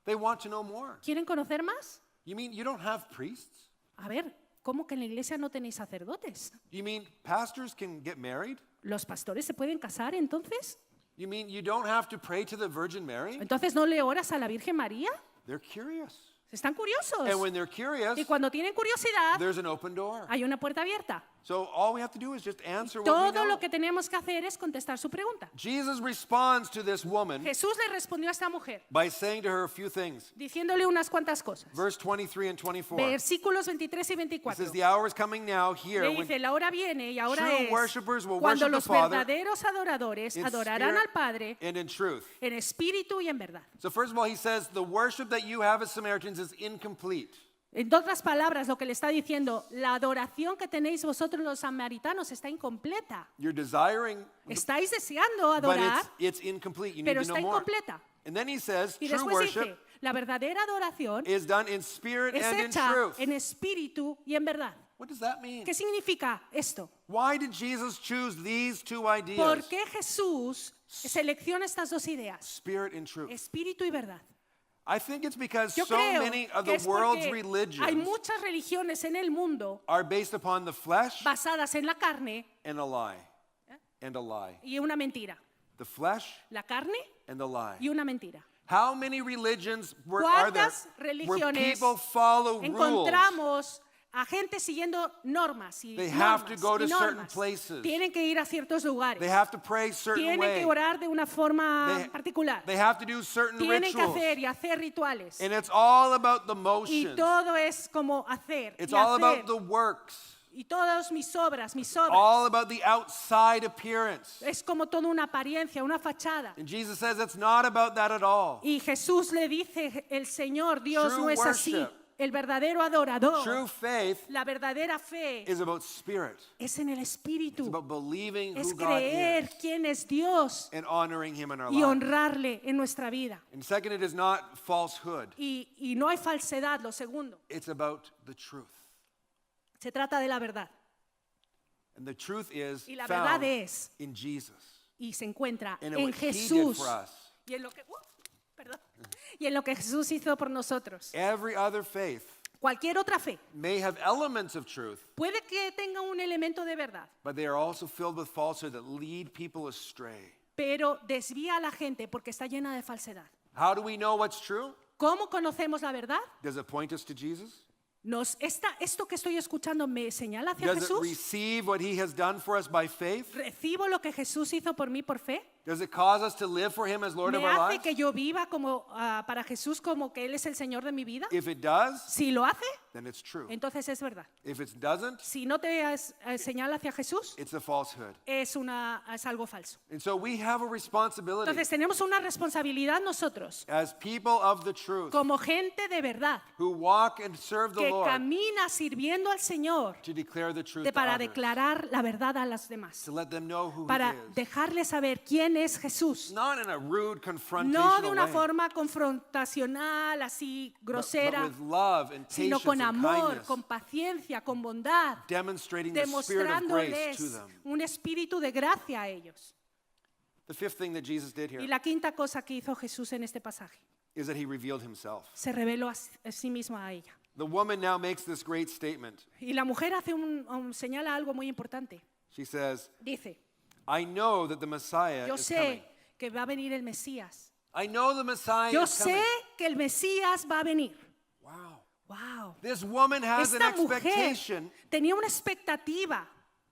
They want to know more.
¿Quieren conocer más?
You mean you don't have priests?
A ver, ¿cómo que en la iglesia no tenéis sacerdotes?
You mean pastors can get married?
¿Los pastores se pueden casar entonces?
You mean you don't have to pray to the Virgin Mary?
¿Entonces no le oras a la Virgen María?
They're curious.
Están curiosos.
And when they're curious,
Y cuando tienen curiosidad,
there's an open door.
hay una puerta abierta.
So all we have to do is just answer what we
Todo
know.
lo que tenemos que hacer es contestar su pregunta.
Jesus responds to this woman
Jesús le respondió a esta mujer
by saying to her a few things.
diciéndole unas cuantas cosas.
Verse 23 and 24.
Versículos 23 y
It
24.
says, the hour is coming now here
Le
when
dice, la hora viene y ahora
true
es
worshipers will
cuando
worship the
los
Father
verdaderos adoradores
in
adorarán
spirit
al Padre
and in truth.
en espíritu y en verdad.
So first of all, he says, the worship that you have as Samaritans is incomplete.
En otras palabras, lo que le está diciendo, la adoración que tenéis vosotros los samaritanos está incompleta.
You're desiring,
Estáis deseando
but
adorar,
it's incomplete. You need
pero
to know
está
more.
incompleta.
And then he says,
Y
true
después
worship
dice, la verdadera adoración
is done in spirit
es
and in
hecha
truth.
en espíritu y en verdad.
What does that mean?
¿Qué significa esto?
Why did Jesus choose these two
¿Por
ideas?
qué Jesús selecciona estas dos ideas?
Spirit and truth.
Espíritu y verdad.
I think it's because
Yo
so
creo
many of
que
the
es
world's
porque hay
religions
muchas religiones en el mundo
are based upon the flesh
basadas en la carne
and a lie. And a lie.
y una mentira.
The flesh
La carne
and the lie.
y una mentira.
How many religions are there
¿Cuántas
where
religiones
people follow rules?
encontramos a gente siguiendo normas y
They have to
normas
go to
y
certain
normas?
places.
Tienen que ir a ciertos lugares.
They have to pray certain
Tienen
way.
que orar de una forma
They-
particular.
They have to do certain
Tienen que
rituals.
hacer y hacer rituales.
And it's all about the
Y
motions.
todo es como hacer
It's
y
all
hacer.
about the works.
Y todas mis obras.
All about the outside appearance.
Es como toda una apariencia, una fachada.
And Jesus says it's not about that at all.
Y Jesús le dice, el Señor Dios
True
no es así.
worship.
El verdadero adorador,
True faith
la verdadera fe
is about spirit.
es en el
It's
Espíritu.
about believing
Es
who God
creer
is
quién es Dios
and honoring Him in our
y
lives.
honrarle en nuestra vida.
And second, it is not falsehood.
Y no hay falsedad, lo segundo.
It's about the truth.
Se trata de la verdad.
And the truth is
Y la verdad
found
es,
in Jesus
y se encuentra
and in
en
what He did
Jesús.
for us.
Y en lo que, perdón. Y en lo que Jesús hizo por nosotros.
Every other faith
Cualquier otra fe
may have elements of truth,
puede que tenga un elemento de verdad,
but they are also filled with falsehood that lead people astray.
pero desvía a la gente porque está llena de falsedad.
How do we know what's true?
¿Cómo conocemos la verdad?
Does it point us to Jesus?
Esto que estoy escuchando me señala hacia
Does it
Jesús.
receive what He has done for us by faith?
¿Recibo lo que Jesús hizo por mí por fe?
Does it cause us to live for Him as Lord
¿Me
of our
hace
lives?
que yo viva como para Jesús como que Él es el Señor de mi vida?
If it does,
Si lo hace,
then it's true.
entonces es verdad.
If it doesn't,
Si no te señala hacia Jesús,
it's a falsehood.
es algo falso.
And so we have a responsibility
Entonces tenemos una responsabilidad nosotros,
as people of the truth
como gente de verdad,
who walk and serve the
que
Lord
camina sirviendo al Señor,
to declare the truth to
para
others,
declarar la verdad a los demás,
to let them know who
para
He is.
dejarles saber quién es Jesús.
Not in a rude,
No de
confrontational
una
way,
forma confrontacional, así
but
grosera,
with love and
sino
patience
con
and
amor,
kindness,
con paciencia, con bondad,
demonstrating the spirit of grace to
demostrándoles
them.
un espíritu de gracia a ellos.
The fifth thing that Jesus did here
Y la quinta cosa que hizo Jesús en este pasaje,
is that He revealed Himself.
se reveló a sí mismo a ella.
The woman now makes this great statement.
Y la mujer señala algo muy importante.
She says,
Dice,
I know that the Messiah
yo
is coming.
sé que va a venir el Mesías.
I know the Messiah
Yo
is
sé
coming.
que el Mesías va a venir.
Wow.
Wow.
This woman has an
Esta mujer
expectation
tenía una expectativa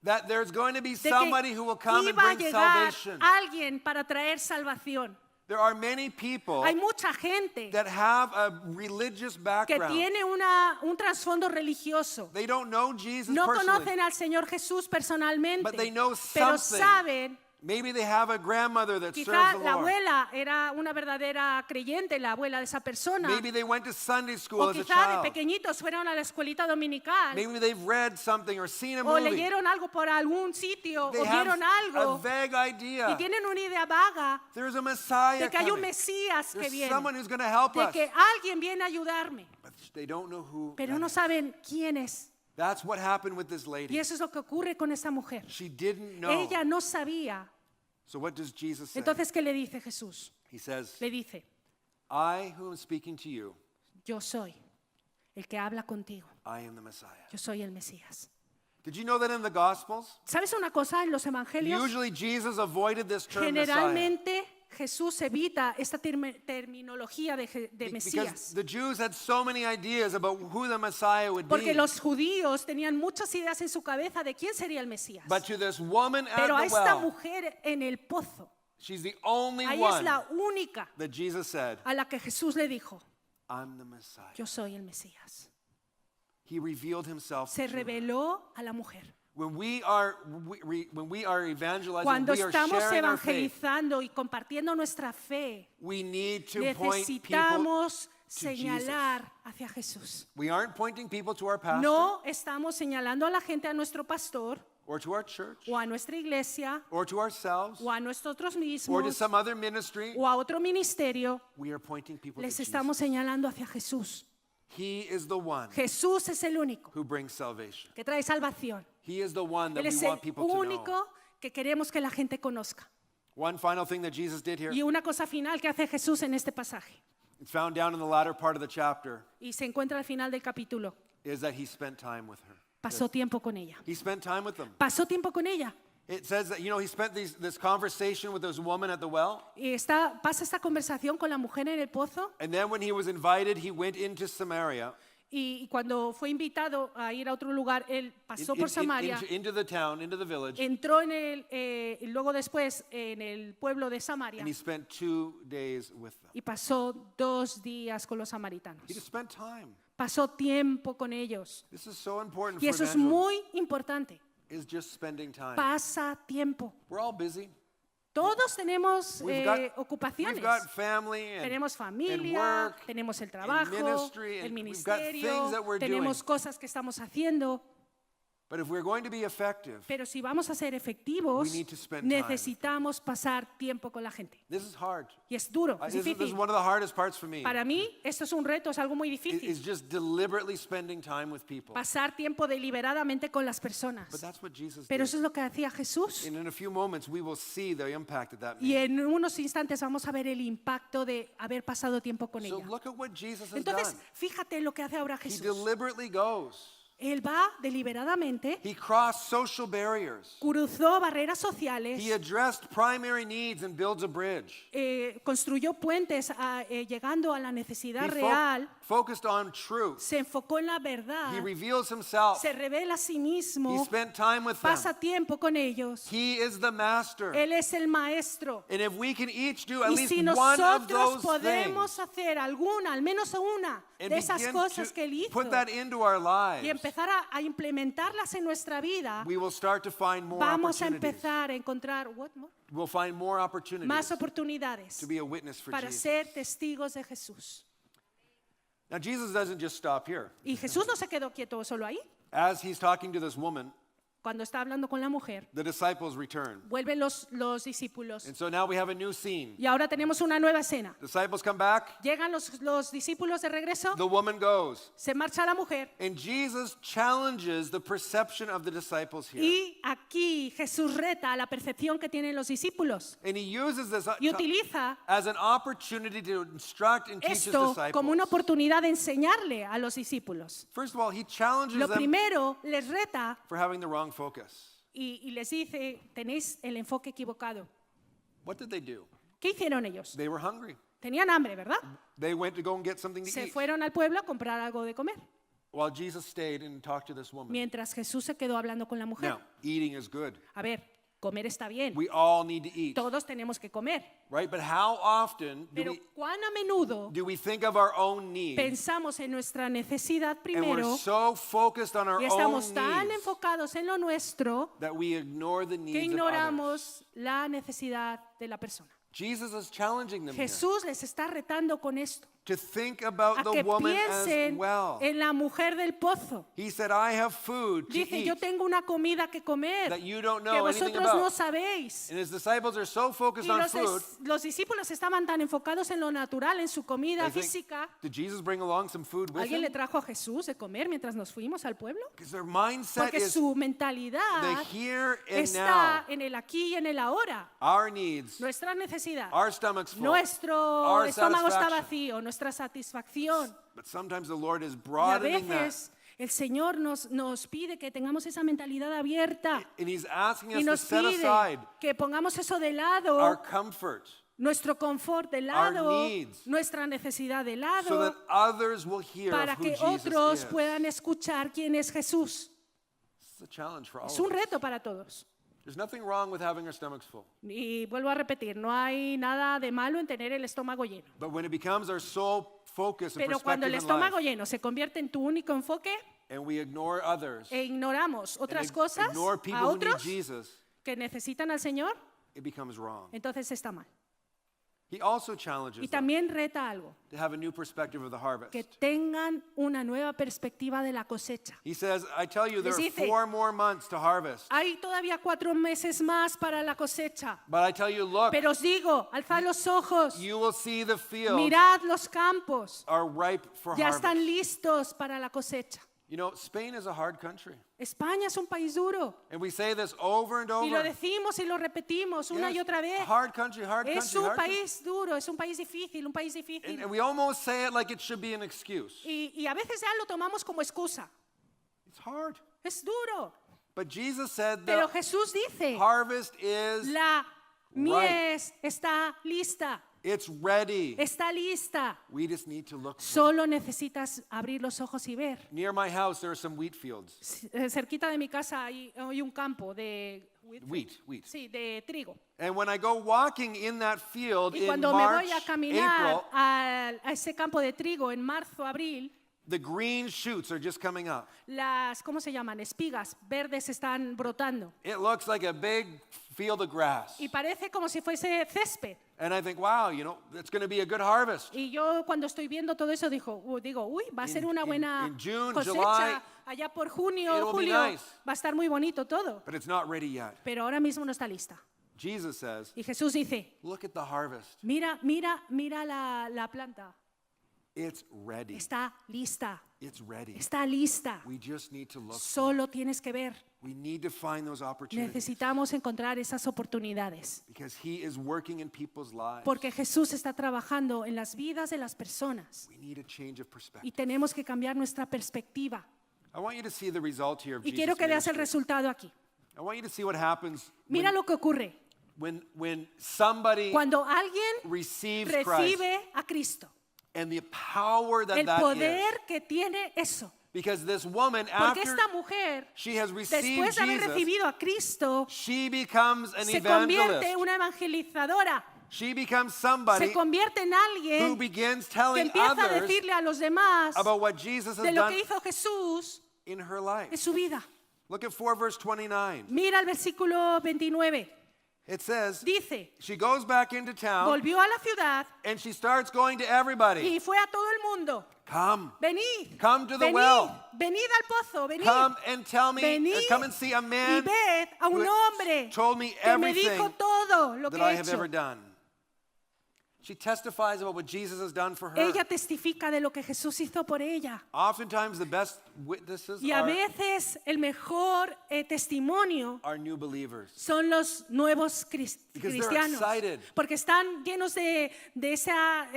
that there's going to be
de
somebody
que
who will come and
iba a
bring
llegar
salvation.
alguien para traer salvación.
There are many people
Hay mucha gente
that have a religious
que
background.
tiene un trasfondo religioso.
They don't know Jesus
No
personally.
conocen al Señor Jesús personalmente,
But they know
pero
something.
saben,
Maybe they have a grandmother that serves
quizá
the
la
Lord.
abuela era una verdadera creyente, la abuela de esa persona,
Maybe they went to Sunday school
o
as a
quizá de
child.
pequeñitos fueron a la escuelita dominical,
Maybe they've read something or seen a
o
movie.
leyeron algo por algún sitio,
They
o
have
vieron
a
algo,
vague
y
idea.
tienen una idea vaga
There's a Messiah
de que hay un
coming.
Mesías que
There's
viene,
someone who's going to help
de
us.
que alguien viene a ayudarme,
But they don't know who.
pero
that
no
is.
saben quién es.
That's what happened with this
Y
lady.
eso es lo que ocurre con esa mujer.
She didn't know.
Ella no sabía.
So what does Jesus say?
Entonces, ¿qué le dice Jesús?
He says,
Le dice,
I who am speaking to you,
yo soy el que habla contigo.
I am the Messiah.
Yo soy el Mesías.
Did you know that in the Gospels,
¿Sabes una cosa? En los evangelios,
usually Jesus avoided this term Messiah?
generalmente Jesús evita esta terminología de
Because
Mesías.
the Jews had so many ideas about who the Messiah would
Porque
be.
los judíos tenían muchas ideas en su cabeza de quién sería el Mesías.
But to this woman at
Pero a
the
esta
well,
mujer en el pozo,
she's the only
ahí es
one
la única
that Jesus said,
a la que Jesús le dijo,
I'm the Messiah.
yo soy el Mesías.
He revealed himself
Se
to her.
reveló a la mujer.
When we are evangelizing,
Cuando
we are
estamos
sharing our faith,
evangelizando y compartiendo nuestra fe,
we need to point people
necesitamos
to
señalar hacia Jesús.
We aren't pointing people to our pastor
No estamos señalando a la gente, a nuestro pastor,
or to our church
o a nuestra iglesia,
or to ourselves
o a nosotros
or to
mismos,
some other ministry.
o a otro ministerio.
We are pointing people to
Les
Jesus.
estamos señalando hacia Jesús.
He is the one
Jesús es el único
who brings salvation.
que trae salvación.
He is the one that
Él
we
es el
want people to know.
único que queremos que la gente conozca.
One final thing that Jesus did here,
Y una cosa final que hace Jesús en este pasaje,
it's found down in the latter part of the chapter,
y se encuentra al final del capítulo,
is that he spent time with her.
pasó tiempo con ella.
He spent time with them.
Pasó tiempo con ella.
It says that, he spent this conversation with this woman at the well.
Y pasa esta conversación con la mujer en el pozo,
And then when he was invited, he went into Samaria,
y cuando fue invitado a ir a otro lugar, él pasó por Samaria,
into the town, into the village,
entró y luego después en el pueblo de Samaria,
and he spent 2 days with them.
y pasó 2 días con los samaritanos.
He just spent time.
Pasó tiempo con ellos.
This is so important
Y
for
eso es
evangelism,
muy importante.
is just spending time.
Pasa tiempo.
We're all busy.
Todos tenemos
We've got
ocupaciones.
family and,
Tenemos
and
familia,
work,
tenemos el trabajo,
ministry,
el
and we've got
ministerio,
things that we're
tenemos
doing.
cosas que estamos haciendo.
But if we're going to be effective,
Pero si vamos a ser efectivos,
We need to spend time.
necesitamos pasar tiempo con la gente.
this is hard.
Y es duro, es
This is
difícil.
one of the hardest parts for me.
Para mí, esto es un reto, es algo muy
Is
difícil.
just deliberately spending time with people.
Pasar tiempo deliberadamente con las personas.
But that's what Jesus
Pero
did.
eso es lo que hacía Jesús.
And in a few moments, we will see the impact that
Y
made.
en unos instantes vamos a ver el impacto de haber pasado tiempo con
So
ella.
look at what Jesus has
Entonces,
done.
fíjate lo que hace ahora
He
Jesús.
deliberately goes.
Él va deliberadamente,
He crossed social barriers.
cruzó barreras sociales,
He addressed primary needs and builds a bridge.
construyó puentes llegando a la necesidad
He
real,
focused on truth.
se enfocó en la verdad,
He reveals himself.
se revela a sí
He
mismo,
spent time with them.
pasa tiempo con ellos.
He is the master.
Él es el maestro.
And if we can each do at
Y
least
si
one of
nosotros
those
podemos
things
hacer alguna, al menos una
and
de esas
begin
cosas
to
que él hizo
put that into our
y
lives,
empezar a implementarlas en nuestra vida,
we will start to find more
vamos a
opportunities.
empezar a encontrar what more?
We'll find more opportunities
Más oportunidades
to be a witness for
para
Jesus.
ser testigos de Jesús.
Now, Jesus doesn't just stop here.
Y Jesús no se quedó quieto solo ahí.
As he's talking to this woman,
Cuando está hablando con la mujer,
the disciples return.
vuelven los discípulos.
And so now we have a new scene.
Y ahora tenemos una nueva escena.
Disciples come back,
Llegan los discípulos de regreso,
the woman goes.
se marcha la mujer.
And Jesus challenges the perception of the disciples here.
Y aquí Jesús reta la percepción que tienen los discípulos.
And he uses this
Y utiliza
as an opportunity to instruct and teach his
esto como una
disciples.
oportunidad de enseñarle a los discípulos.
First of all, he challenges
Lo
them
primero, les reta
for having the wrong focus.
y les dice, tenéis el enfoque equivocado.
What did they do?
¿Qué hicieron ellos?
They were hungry.
Tenían hambre, ¿verdad?
They went to go and get something to
Se
eat.
fueron al pueblo a comprar algo de comer.
while Jesus stayed and talked to this woman.
mientras Jesús se quedó hablando con la mujer.
Now, eating is good.
A ver, comer está bien.
We all need to eat,
Todos tenemos que comer.
right? But how often
Pero cuán a menudo
do we think of our own needs?
pensamos en nuestra necesidad
And we're
primero
so focused on our
y
own
estamos tan
needs
enfocados en lo nuestro
that we ignore the
que
needs of others.
ignoramos la necesidad de la persona.
Jesus is challenging them here
Jesús les está retando con esto,
to think about
a
the
que
woman as
piensen
well.
en la mujer del pozo.
He said, I have food to
Dice, yo
eat
tengo una comida que comer
that you don't
que
know anything
vosotros no
about.
sabéis.
And his disciples are so focused
Y
on food,
los discípulos estaban tan enfocados en lo natural, en su comida
they think,
física.
did Jesus bring along some food with
¿Alguien le
him?
trajo a Jesús de comer mientras nos fuimos al pueblo?
Because their mindset
Porque
is
su
the
mentalidad
here and
está
now.
en el aquí y en el ahora.
Our needs,
Nuestra necesidad.
our stomachs full.
Nuestro
our
estómago está
satisfaction.
vacío, nuestra satisfacción.
But sometimes the Lord is
Y a
broadening that.
veces el Señor nos pide que tengamos esa mentalidad abierta
And he's asking
y
us to
nos
set
pide
aside
que pongamos eso de
our
lado,
comfort
nuestro confort de
our
lado,
needs,
nuestra necesidad de
so
lado,
that others will hear
para
of who
que
Jesus
otros
is.
puedan escuchar quién es Jesús.
It's a challenge for all
Es
of
un
us.
reto para todos.
There's nothing wrong with having our stomachs full.
Y vuelvo a repetir, no hay nada de malo en tener el estómago lleno.
But when it becomes our sole focus and
Pero cuando el
perspective in
estómago
life,
lleno se convierte en tu único enfoque
and we ignore others,
e ignoramos
and
otras cosas,
ignore people
a
who need
otros
Jesus,
que necesitan al Señor,
it becomes wrong.
entonces está mal.
He also challenges
Y
them
también reta algo,
to have a new perspective of the harvest.
que tengan una nueva perspectiva de la cosecha.
He says, I tell you, there
Les
are
dice,
4 more months to harvest.
Hay todavía 4 meses más para la cosecha.
But I tell you, look,
Pero os digo, alzad los ojos,
you will see the fields
mirad los campos,
are ripe for
ya
harvest.
están listos para la cosecha.
You know, Spain is a hard country.
España es un país duro.
And we say this over and
Y lo
over.
decimos y lo repetimos una
Yes,
y otra vez.
hard country, hard
Es
country,
un
hard country.
país duro, es un país difícil, un país difícil.
And we almost say it like it should be an excuse.
Y a veces ya lo tomamos como excusa.
It's hard.
Es duro.
But Jesus said
Pero
the
Jesús dice,
harvest is,
la mies está lista,
it's ready.
está lista.
We just need to look.
Solo necesitas abrir los ojos y ver.
Near my house, there are some wheat fields.
Cerquita de mi casa hay un campo de
Wheat.
sí, de trigo.
And when I go walking in that field
Y
in
cuando me
March,
voy a caminar
April,
a ese campo de trigo en marzo, abril,
the green shoots are just coming up.
las, ¿cómo se llaman? Espigas verdes están brotando.
It looks like a big field of grass.
Y parece como si fuese césped.
And I think, wow, you know, it's going to be a good harvest.
Y yo cuando estoy viendo todo eso digo, uy, va a ser una buena
in June,
cosecha.
July,
Allá por junio,
it'll be
julio,
nice.
va a estar muy bonito todo.
But it's not ready yet.
Pero ahora mismo no está lista.
Jesus says,
Y Jesús dice,
look at the harvest.
mira la planta.
It's ready.
Está lista.
It's ready.
Está lista.
We just need to look.
Solo tienes que ver.
We need to find those opportunities.
Necesitamos encontrar esas oportunidades.
Because he is working in people's lives.
Porque Jesús está trabajando en las vidas de las personas.
We need a change of
Y
perspective.
tenemos que cambiar nuestra perspectiva.
I want you to see the result here of
Y
Jesus'
quiero que veas el
ministry.
resultado aquí.
I want you to see what happens
Mira lo que ocurre
when somebody
cuando alguien
receives Christ
recibe a Cristo.
and the power that
El
that is.
poder que tiene eso.
Because this woman,
Porque
after
esta mujer,
she has received
después de haber
Jesus,
recibido a Cristo,
she becomes an
se convierte
evangelist.
en una evangelizadora.
She becomes somebody
Se convierte en
who
alguien
begins
que
telling
empieza a
others
decirle a los demás
about what Jesus
de
has
lo
done
que hizo Jesús
in her life.
en su vida.
Look at 4 verse 29.
Mira el versículo 29.
It says,
Dice,
she goes back into town
volvió a la ciudad
and she starts going to everybody.
y fue a todo el mundo.
Come,
Venid,
Come to the
venid,
well.
venid al pozo, venid.
come and tell me,
Venid
come and see a
y
man
ved a un
who
hombre
told me
que me
everything
dijo todo lo
that
que
I
he
have
hecho.
ever done. She testifies about what Jesus has done for her.
Ella testifica de lo que Jesús hizo por ella.
Oftentimes the best witnesses
Y a veces el mejor testimonio
are new believers.
son los nuevos
Because they're
cristianos.
excited.
Porque están llenos de esa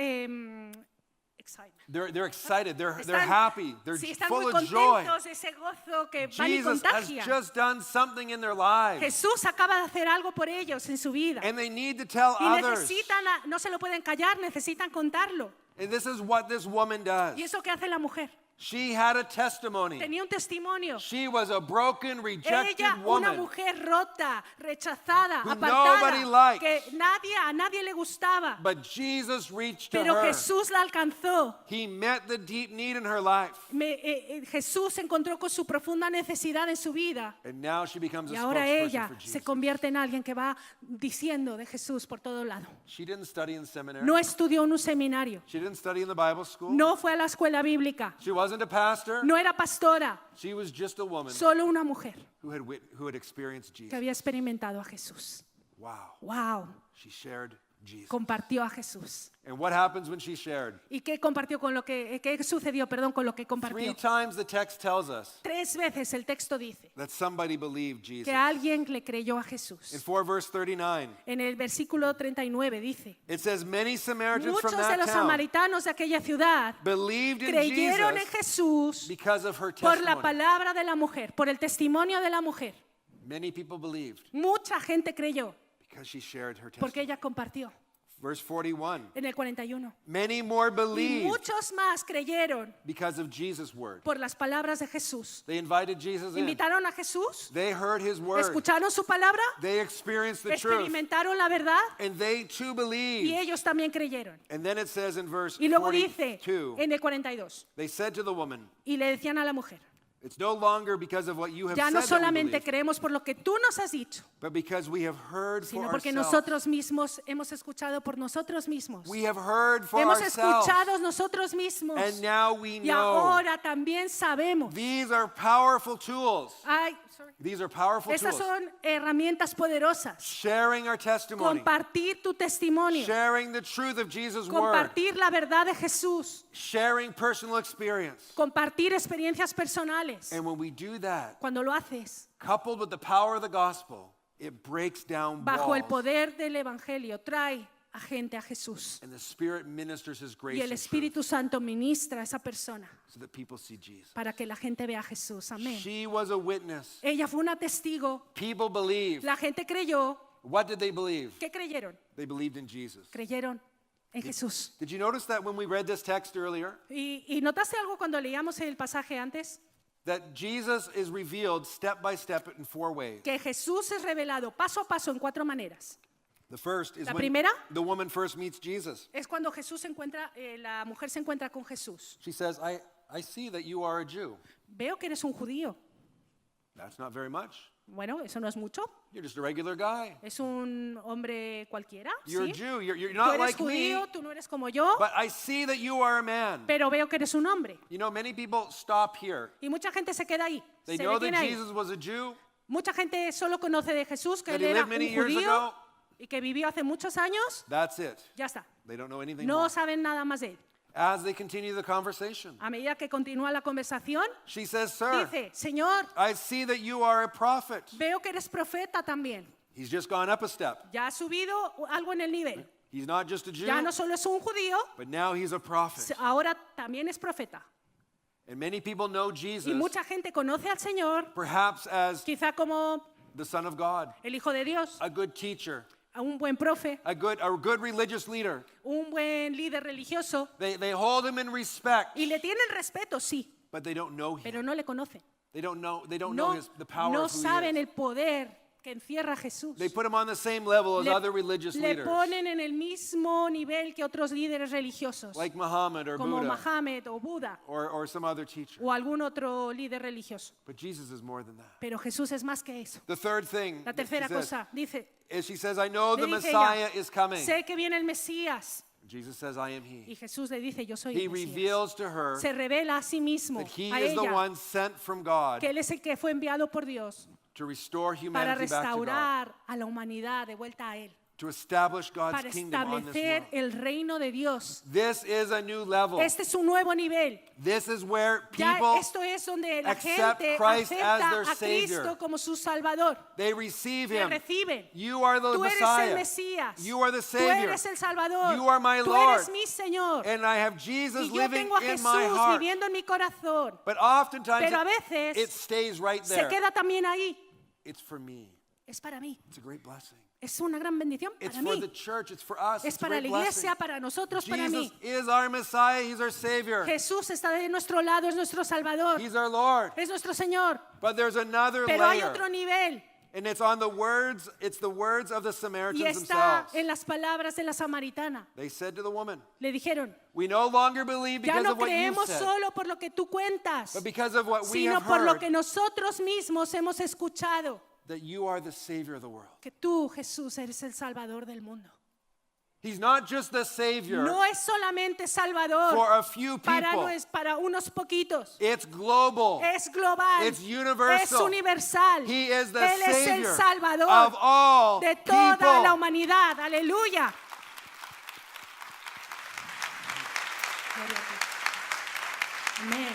excitement.
They're excited, they're
Están-
happy, they're
sí, están
full
muy
of joy.
contentos de ese gozo que van y
Jesus has
contagia.
just done something in their lives.
Jesús acaba de hacer algo por ellos en su vida.
And they need to tell
Y
others.
necesitan, no se lo pueden callar, necesitan contarlo.
And this is what this woman does.
Y eso que hace la mujer.
She had a testimony.
Tenía un testimonio.
She was a broken, rejected
Ella, una
woman.
mujer rota, rechazada,
Who nobody
apartada,
liked.
que a nadie le gustaba.
But Jesus reached to
Pero
her.
Jesús la alcanzó.
He met the deep need in her life.
Jesús se encontró con su profunda necesidad en su vida.
And now she becomes a
Y ahora
spokesperson
ella
for Jesus.
se convierte en alguien que va diciendo de Jesús por todo lado.
She didn't study in seminary.
No estudió en un seminario.
She didn't study in the Bible school.
No fue a la escuela bíblica.
She wasn't a pastor.
No era pastora.
She was just a woman
Solo una mujer
who had experienced Jesus.
que había experimentado a Jesús.
Wow.
Wow.
She shared Jesus.
Compartió a Jesús.
And what happens when she shared?
¿Y qué compartió con lo que qué sucedió, perdón, con lo que
3
compartió?
times the text tells us
3 veces el texto dice
that somebody believed Jesus.
que alguien le creyó a
In
Jesús.
4 verse 39,
En el versículo 39 dice:
it says many Samaritans
muchos
from
de
that
los
town
samaritanos de aquella ciudad
believed in
creyeron en
Jesus
Jesús
because of her
por la
testimony.
palabra de la mujer, por el testimonio de la mujer.
Many people believed
Mucha gente creyó
because she shared her
porque
testimony.
ella compartió.
Verse 41,
En el 41.
many more
Y
believed
muchos más creyeron
because of Jesus' word.
por las palabras de Jesús.
They invited Jesus in.
Invitaron a Jesús,
They heard his word.
escucharon su palabra,
They experienced the truth.
experimentaron la verdad
And they too
y
believed.
ellos también creyeron.
And then it says in verse
Y luego dice
42,
en el 42,
they said to the woman,
y le decían a la mujer:
it's no longer because of what you have
ya no
said that we
solamente
believe,
creemos por lo que tú nos has dicho,
but because we have heard for
sino porque
ourselves.
nosotros mismos hemos escuchado por nosotros mismos.
We have heard for
Hemos
ourselves.
escuchado nosotros mismos.
And now we
Y
know.
ahora también sabemos.
These are powerful tools.
Ay,
These are powerful
estas
tools.
son herramientas poderosas.
Sharing our testimony.
Compartir tu testimonio.
Sharing the truth of Jesus' word.
Compartir la verdad de Jesús.
Sharing personal experience.
Compartir experiencias personales.
And when we do that,
Cuando lo haces
coupled with the power of the gospel, it breaks down
bajo el
walls.
poder del Evangelio, trae a gente a Jesús.
And the Spirit ministers His grace
Y el
and truth
Espíritu Santo ministra a esa persona
so that people see Jesus.
para que la gente vea a Jesús. Amén.
She was a witness.
Ella fue una testigo.
People believed.
La gente creyó.
What did they believe?
¿Qué creyeron?
They believed in Jesus.
Creyeron en Jesús.
Did you notice that when we read this text earlier?
¿Y notaste algo cuando leíamos el pasaje antes?
That Jesus is revealed step by step in 4 ways.
Que Jesús es revelado paso a paso en 4 maneras.
The first is
La
when
primera
the woman first meets Jesus.
es cuando Jesús se encuentra, la mujer se encuentra con Jesús.
She says, I see that you are a Jew.
Veo que eres un judío.
That's not very much.
Bueno, eso no es mucho.
You're just a regular guy.
Es un hombre cualquiera.
You're
¿sí?
a Jew. You're
Tú
not
eres
like me.
judío, tú no eres como yo,
But I see that you are a man.
pero veo que eres un hombre.
You know, many people stop here.
Y mucha gente se queda ahí.
They
Se
know that
detiene ahí.
Jesus was a Jew,
Mucha gente solo conoce de Jesús que
that
él
he
era
lived many
un
years
judío
ago.
y que vivió hace muchos años.
That's it.
Ya está.
They don't know anything
No
more.
saben nada más de él.
As they continue the conversation,
A medida que continúa la conversación,
she says, Sir,
dice: Señor,
I see that you are a prophet.
veo que eres profeta también.
He's just gone up a step.
Ya ha subido algo en el nivel.
He's not just a Jew,
Ya no solo es un judío,
but now he's a prophet.
ahora también es profeta.
And many people know
Y
Jesus
mucha gente conoce al Señor,
perhaps as
quizá como
the Son of God,
el Hijo de Dios,
a good teacher,
a un buen profe,
a good religious leader.
un buen líder religioso.
They hold him in respect,
Y le tienen respeto, sí,
but they don't know him.
pero no le conocen.
They don't know
No,
the power
no
of who
saben
he is.
el poder que encierra Jesús.
They put him on the same level as other religious
le
leaders,
ponen en el mismo nivel que otros líderes religiosos,
like Muhammad or
como
Buddha
Mohammed o Buda
or some other teacher.
o algún otro líder religioso.
But Jesus is more than that.
Pero Jesús es más que eso.
The third thing
La
that she
tercera
says
cosa, dice,
is she says, I know
le
the
dice
Messiah
ella,
is coming.
sé que viene el Mesías.
Jesus says, I am he.
Y Jesús le dice: yo soy
He
el Mesías.
reveals to her
Se revela a sí mismo,
that he
a
is the
ella,
one sent from God
que él es el que fue enviado por Dios
to restore
para
humanity back to God,
restaurar a la humanidad de vuelta a él,
to establish God's
para
kingdom on this
establecer
world.
el reino de Dios.
This is a new level.
Este es un nuevo nivel.
This is where
Ya
people,
esto es donde la
accept
gente
Christ
acepta
as their
a Cristo
Savior.
como su Salvador.
they receive
Le
him.
reciben.
You are the
Tú eres el
Messiah.
Mesías.
You are the
Tú
Savior.
eres el Salvador.
You are my
Tú
Lord.
eres mi Señor.
And I have Jesus
Y yo
living
tengo a
in my
Jesús
heart.
viviendo en mi corazón.
But oftentimes
Pero a veces
it stays right
Se
there.
queda también ahí.
It's for me.
Es para mí.
It's a great blessing.
Es una gran bendición
It's
para
for
mí.
the church. It's for us.
Es
It's a
para
great
la iglesia,
blessing.
para nosotros, para
Jesus
mí.
is our Messiah. He's our Savior.
Jesús está de nuestro lado, es nuestro Salvador,
He's our Lord.
es nuestro Señor.
But there's another
Pero hay
layer.
otro nivel
And it's on the words, it's the words of the
y
Samaritans
está
themselves.
en las palabras de la samaritana.
They said to the woman,
Le dijeron,
we no longer believe
ya
because
no
of what you
creemos
said,
solo por lo que tú cuentas,
but because of what we
sino
have
por lo
heard,
que nosotros mismos hemos escuchado,
that you are the Savior of the world.
que tú, Jesús, eres el Salvador del mundo.
He's not just the Savior
No es solamente Salvador
for a few
para,
people.
para unos poquitos.
It's global.
Es global,
It's universal.
es universal.
He is the
Él es el
Savior
Salvador
of all
de toda
people.
la humanidad. Aleluya. Gloria a ti. Amén.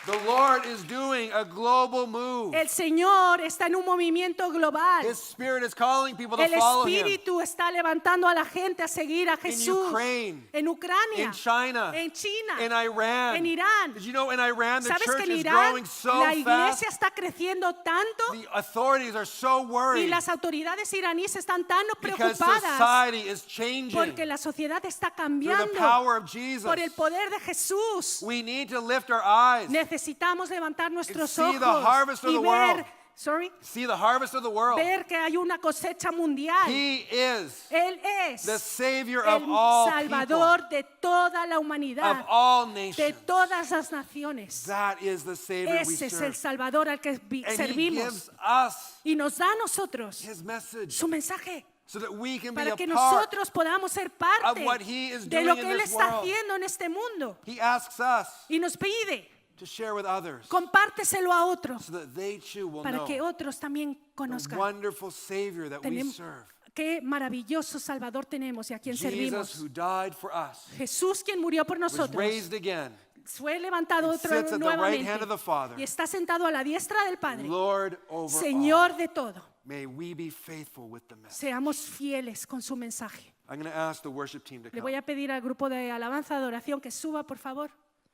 The Lord is doing a global move.
El Señor está en un movimiento global.
His Spirit is calling people to
El
follow Him.
Espíritu está levantando a la gente a seguir a
In
Jesús.
Ukraine,
En Ucrania,
in China,
en China,
in Iran.
en Irán.
Did you know in Iran the
¿Sabes
church
que en
is
Irán
growing so
la
fast?
iglesia está creciendo tanto
The authorities are so
y
worried
las autoridades iraníes están tan
because
preocupadas
society is changing
porque la sociedad está
through the
cambiando
power of Jesus.
por el poder de Jesús?
We need to lift our eyes,
Necesitamos levantar nuestros
see the
ojos
harvest of
y
the
ver,
world. see the harvest of the world.
ver que hay una cosecha mundial.
He is
Él es
the Savior of
el
all
Salvador de toda la
people,
humanidad,
of all
de
nations.
todas las naciones.
That is the Savior we
Ese es el
serve.
Salvador al que
And He
servimos
gives us
y nos da a nosotros
His message
su mensaje
so that we can be
para
a
que
part.
nosotros podamos ser parte
of what He is
de lo
doing
que
in
Él
this
está
world.
haciendo en este mundo
He asks us
y nos pide,
to share with others
compárteselo a otros
so that they too will
para
know
que otros también
the
conozcan.
wonderful Savior that we
Tenemos-
serve.
Qué maravilloso Salvador tenemos y a quien
Jesus,
servimos.
who died for us,
Jesús, quien murió por
was
nosotros,
raised again,
fue levantado
and sits at the right hand of the
nuevamente
Father.
y está sentado a la diestra del Padre,
Lord over
Señor
all.
de todo.
May we be faithful with the message.
Seamos fieles con su mensaje.
I'm going to ask the worship team to
Le
come.
voy a pedir al grupo de alabanza, adoración, que suba, por favor.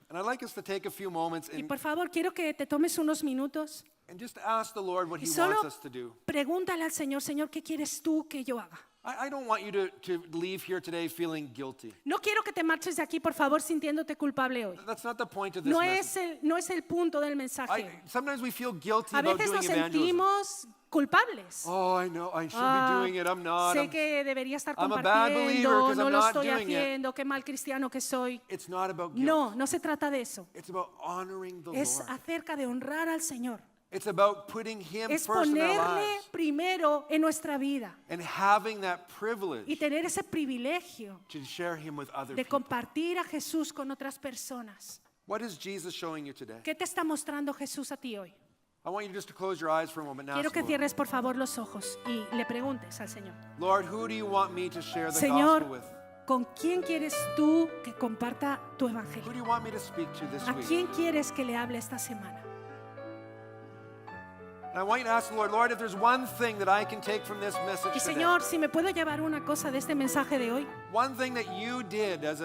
And I'd like us to take a few moments
Y
and,
por favor, quiero que te tomes unos minutos
and just ask the Lord what
y
He
solo
wants us to do.
pregúntale al Señor, Señor, ¿qué quieres tú que yo haga?
I don't want you to leave here today feeling guilty.
No quiero que te marches de aquí, por favor, sintiéndote culpable hoy.
That's not the point of this
No
message.
no es el punto del mensaje.
Sometimes we feel guilty
A
about
veces
doing
nos
evangelism.
sentimos culpables.
Oh, I know, I should
Ah,
be doing it. I'm not.
sé que debería estar
I'm a bad believer
compartiendo,
'cause
no
I'm
lo
not
estoy
doing it.
haciendo, qué mal cristiano que soy.
It's not about guilt.
No, no se trata de eso.
It's about honoring the
Es
Lord.
acerca de honrar al Señor.
It's about putting Him
Es
first in our
ponerle
lives
primero en nuestra vida
and having that
y
privilege
tener ese privilegio
to share Him with other
de
people.
compartir a Jesús con otras personas.
What is Jesus showing you today?
¿Qué te está mostrando Jesús a ti hoy?
I want you just to close your eyes for a moment and
Quiero
ask
que
the Lord,
cierres por favor los ojos y le preguntes al Señor.
Lord, who do you want me to share the
Señor,
gospel with?
¿con quién quieres tú que comparta tu
Who
evangelio?
do you want me to speak to this
¿A
week?
quién quieres que le hable esta semana?
And I want you to ask the Lord, Lord, if there's one thing that I can take from this message
Y
today,
Señor, si me puedo llevar una cosa de este mensaje de hoy,
one thing that you did as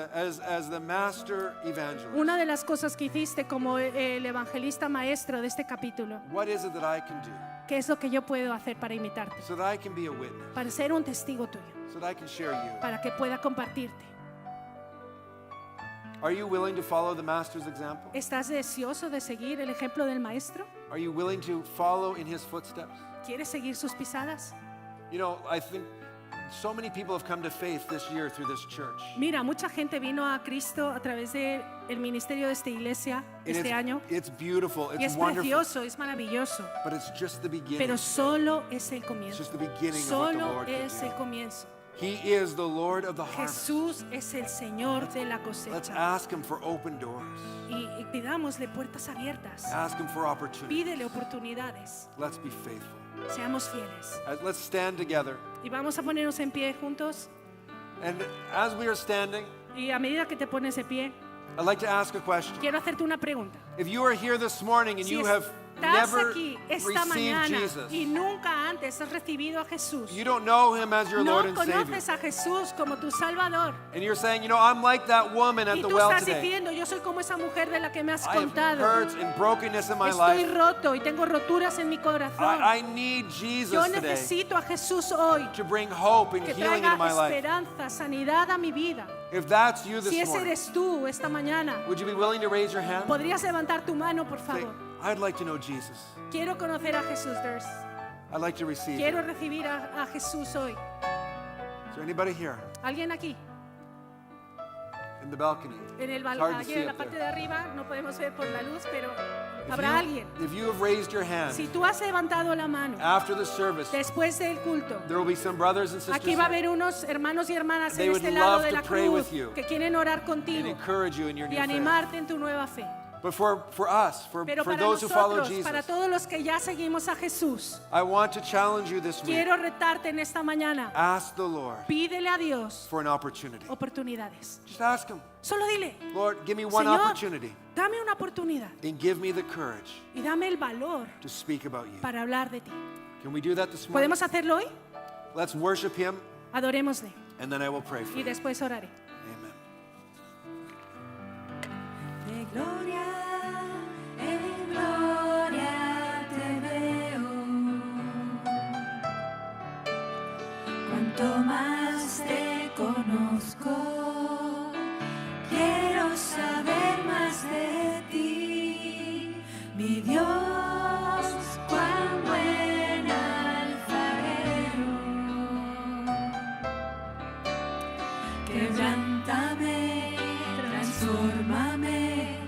the master evangelist,
una de las cosas que hiciste como el evangelista maestro de este capítulo,
what is it that I can do
¿qué es lo que yo puedo hacer para imitarte?
so that I can be a witness,
Para ser un testigo tuyo,
so that I can share you?
para que pueda compartirte.
Are you willing to follow the master's example?
¿Estás deseoso de seguir el ejemplo del maestro?
Are you willing to follow in his footsteps?
¿Quieres seguir sus pisadas?
You know, I think so many people have come to faith this year through this church.
Mira, mucha gente vino a Cristo a través del ministerio de esta iglesia
And
este año.
it's beautiful,
Y
it's
es
wonderful,
precioso, es maravilloso.
but it's just the beginning.
Pero solo es el
It's
comienzo.
just the beginning of what the
Solo
Lord can
es el
do.
comienzo.
He is the Lord of the harvest.
Jesús es el Señor de la
Let's
cosecha.
ask him for open doors.
Y pidámosle puertas abiertas.
Ask him for opportunities.
Pídele oportunidades.
Let's be faithful.
Seamos fieles.
Let's stand together.
Y vamos a ponernos en pie juntos.
And as we are standing,
Y a medida que te pones de pie,
I'd like to ask a question.
quiero hacerte una pregunta.
If you are here this morning and
Si
you
es-
have
Estás
never
aquí esta
received
mañana
Jesus,
y nunca antes has recibido a Jesús.
you don't know him as your Lord
No
and Savior,
conoces a Jesús como tu Salvador.
and you're saying, you know, I'm like that woman at
Y
the
tú
well
estás
today.
diciendo, yo soy como esa mujer de la que me has
I have
contado.
hurts and brokenness in my
Estoy
life.
roto y tengo roturas en mi corazón.
I need
Yo
Jesus today
necesito a Jesús hoy
to bring hope and
que
healing
traiga
into my life.
esperanza, sanidad a mi vida.
If that's you
Si
this
ese
morning,
eres tú esta mañana,
would you be willing to raise your hand?
¿podrías levantar tu mano, por
Say,
favor?
I'd like to know Jesus.
Quiero conocer a Jesús, Durs.
I'd like to receive
Quiero
him.
recibir a Jesús hoy.
Is there anybody here
¿Alguien aquí?
in the balcony?
En el
It's hard to
allí
see
en la
up
parte
there.
de arriba no podemos ver por la luz, pero
If
habrá
you-
alguien.
If you have raised your hand
Si tú has levantado la mano
after the service,
después del culto,
there will be some brothers and sisters
aquí va a
here
haber unos hermanos y hermanas
They
en
would
este lado
love
de
to
la
pray
cruz
with you
que quieren orar
and
contigo
encourage you in your
y
new faith.
animarte en tu nueva fe.
But for us, for
Pero para
those who follow
nosotros,
Jesus,
para todos los que ya seguimos a Jesús,
I want to challenge you this week.
quiero retarte en esta mañana.
Ask the Lord
Pídele a Dios
for an opportunity.
oportunidades.
Just ask Him,
Solo dile,
Lord, give me one
Señor,
opportunity
dame una oportunidad
and give me the courage
y dame el valor
to speak about you.
para hablar de ti.
Can we do that this morning?
¿Podemos hacerlo hoy?
Let's worship Him,
Adorémosle
and then I will pray for
y
you.
después oraré.
Amen.
De gloria en gloria te veo. Cuanto más te conozco, quiero saber más de ti, mi Dios, cuán buen alfarero. Quebrántame, transfórmame,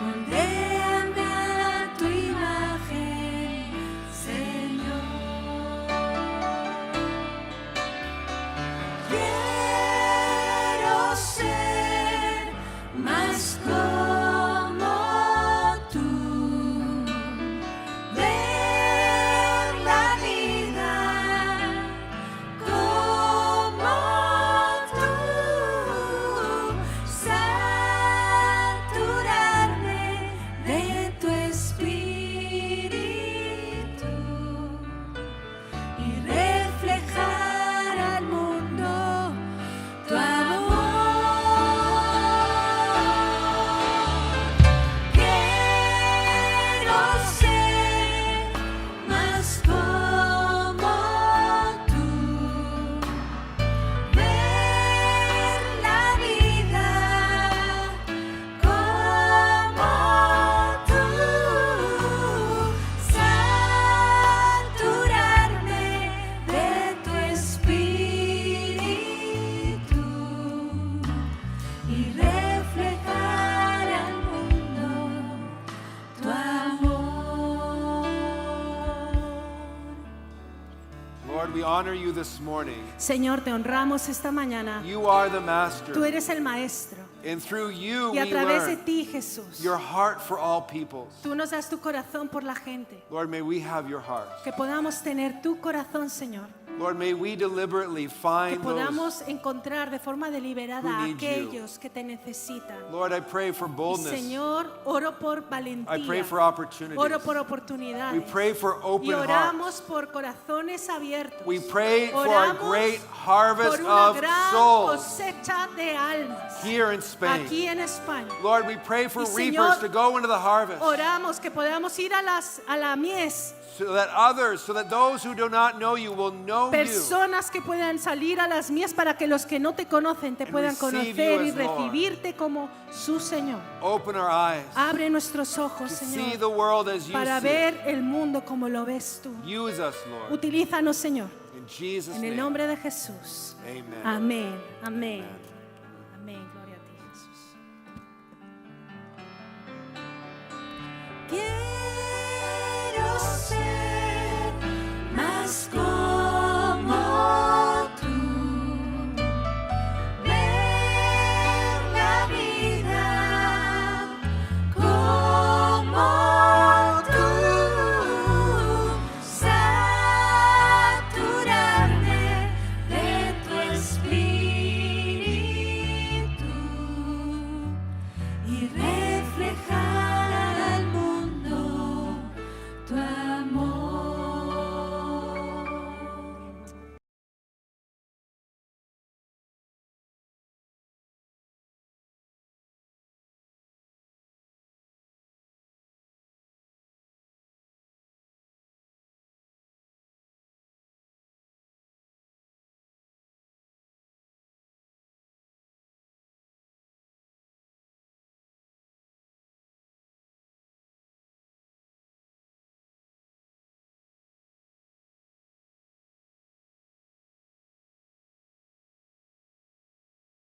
moldéame a tu imagen, Señor. Quiero ser más como tú, ver la vida como tú, saturarme de tu espíritu y reflejar al mundo tu amor. Quiero ser más como tú, ver la vida como tú, saturarme de tu espíritu y reflejar al mundo tu amor.
Lord, we honor you this morning.
Señor, te honramos esta mañana.
You are the
Tú
master,
eres el maestro
and through you
y a
we
través de
learn
ti, Jesús,
your heart for all peoples.
tú nos das tu corazón por la gente.
Lord, may we have your heart.
Que podamos tener tu corazón, Señor.
Lord, may we deliberately
Que
find those.
podamos encontrar de forma deliberada
who
a
need you.
aquellos que te necesitan.
Lord, I pray for
Y,
boldness.
Señor, oro por
I pray
valentía.
for opportunities.
Oro por
We
oportunidades.
pray for
Y
open hearts.
oramos por corazones abiertos.
We pray for a
Oramos
great harvest
por una
of
gran
souls
cosecha de almas
here in Spain.
aquí en España.
Lord, we pray for
Y,
reapers
Señor,
to go into the harvest
Oramos que podamos ir a la mies,
so that those who do not know you will know you.
personas que puedan salir a las mies para que los que no te conocen te
And
puedan
receive
conocer
you
y
as Lord.
recibirte como su Señor.
Open our eyes
Abre nuestros
to
ojos,
see
Señor,
the world as you
para
see it.
ver el mundo como lo ves tú.
Use us, Lord.
Utilízanos, Señor,
In Jesus'
en el
name.
nombre de Jesús.
Amen.
Amén, amén, amén.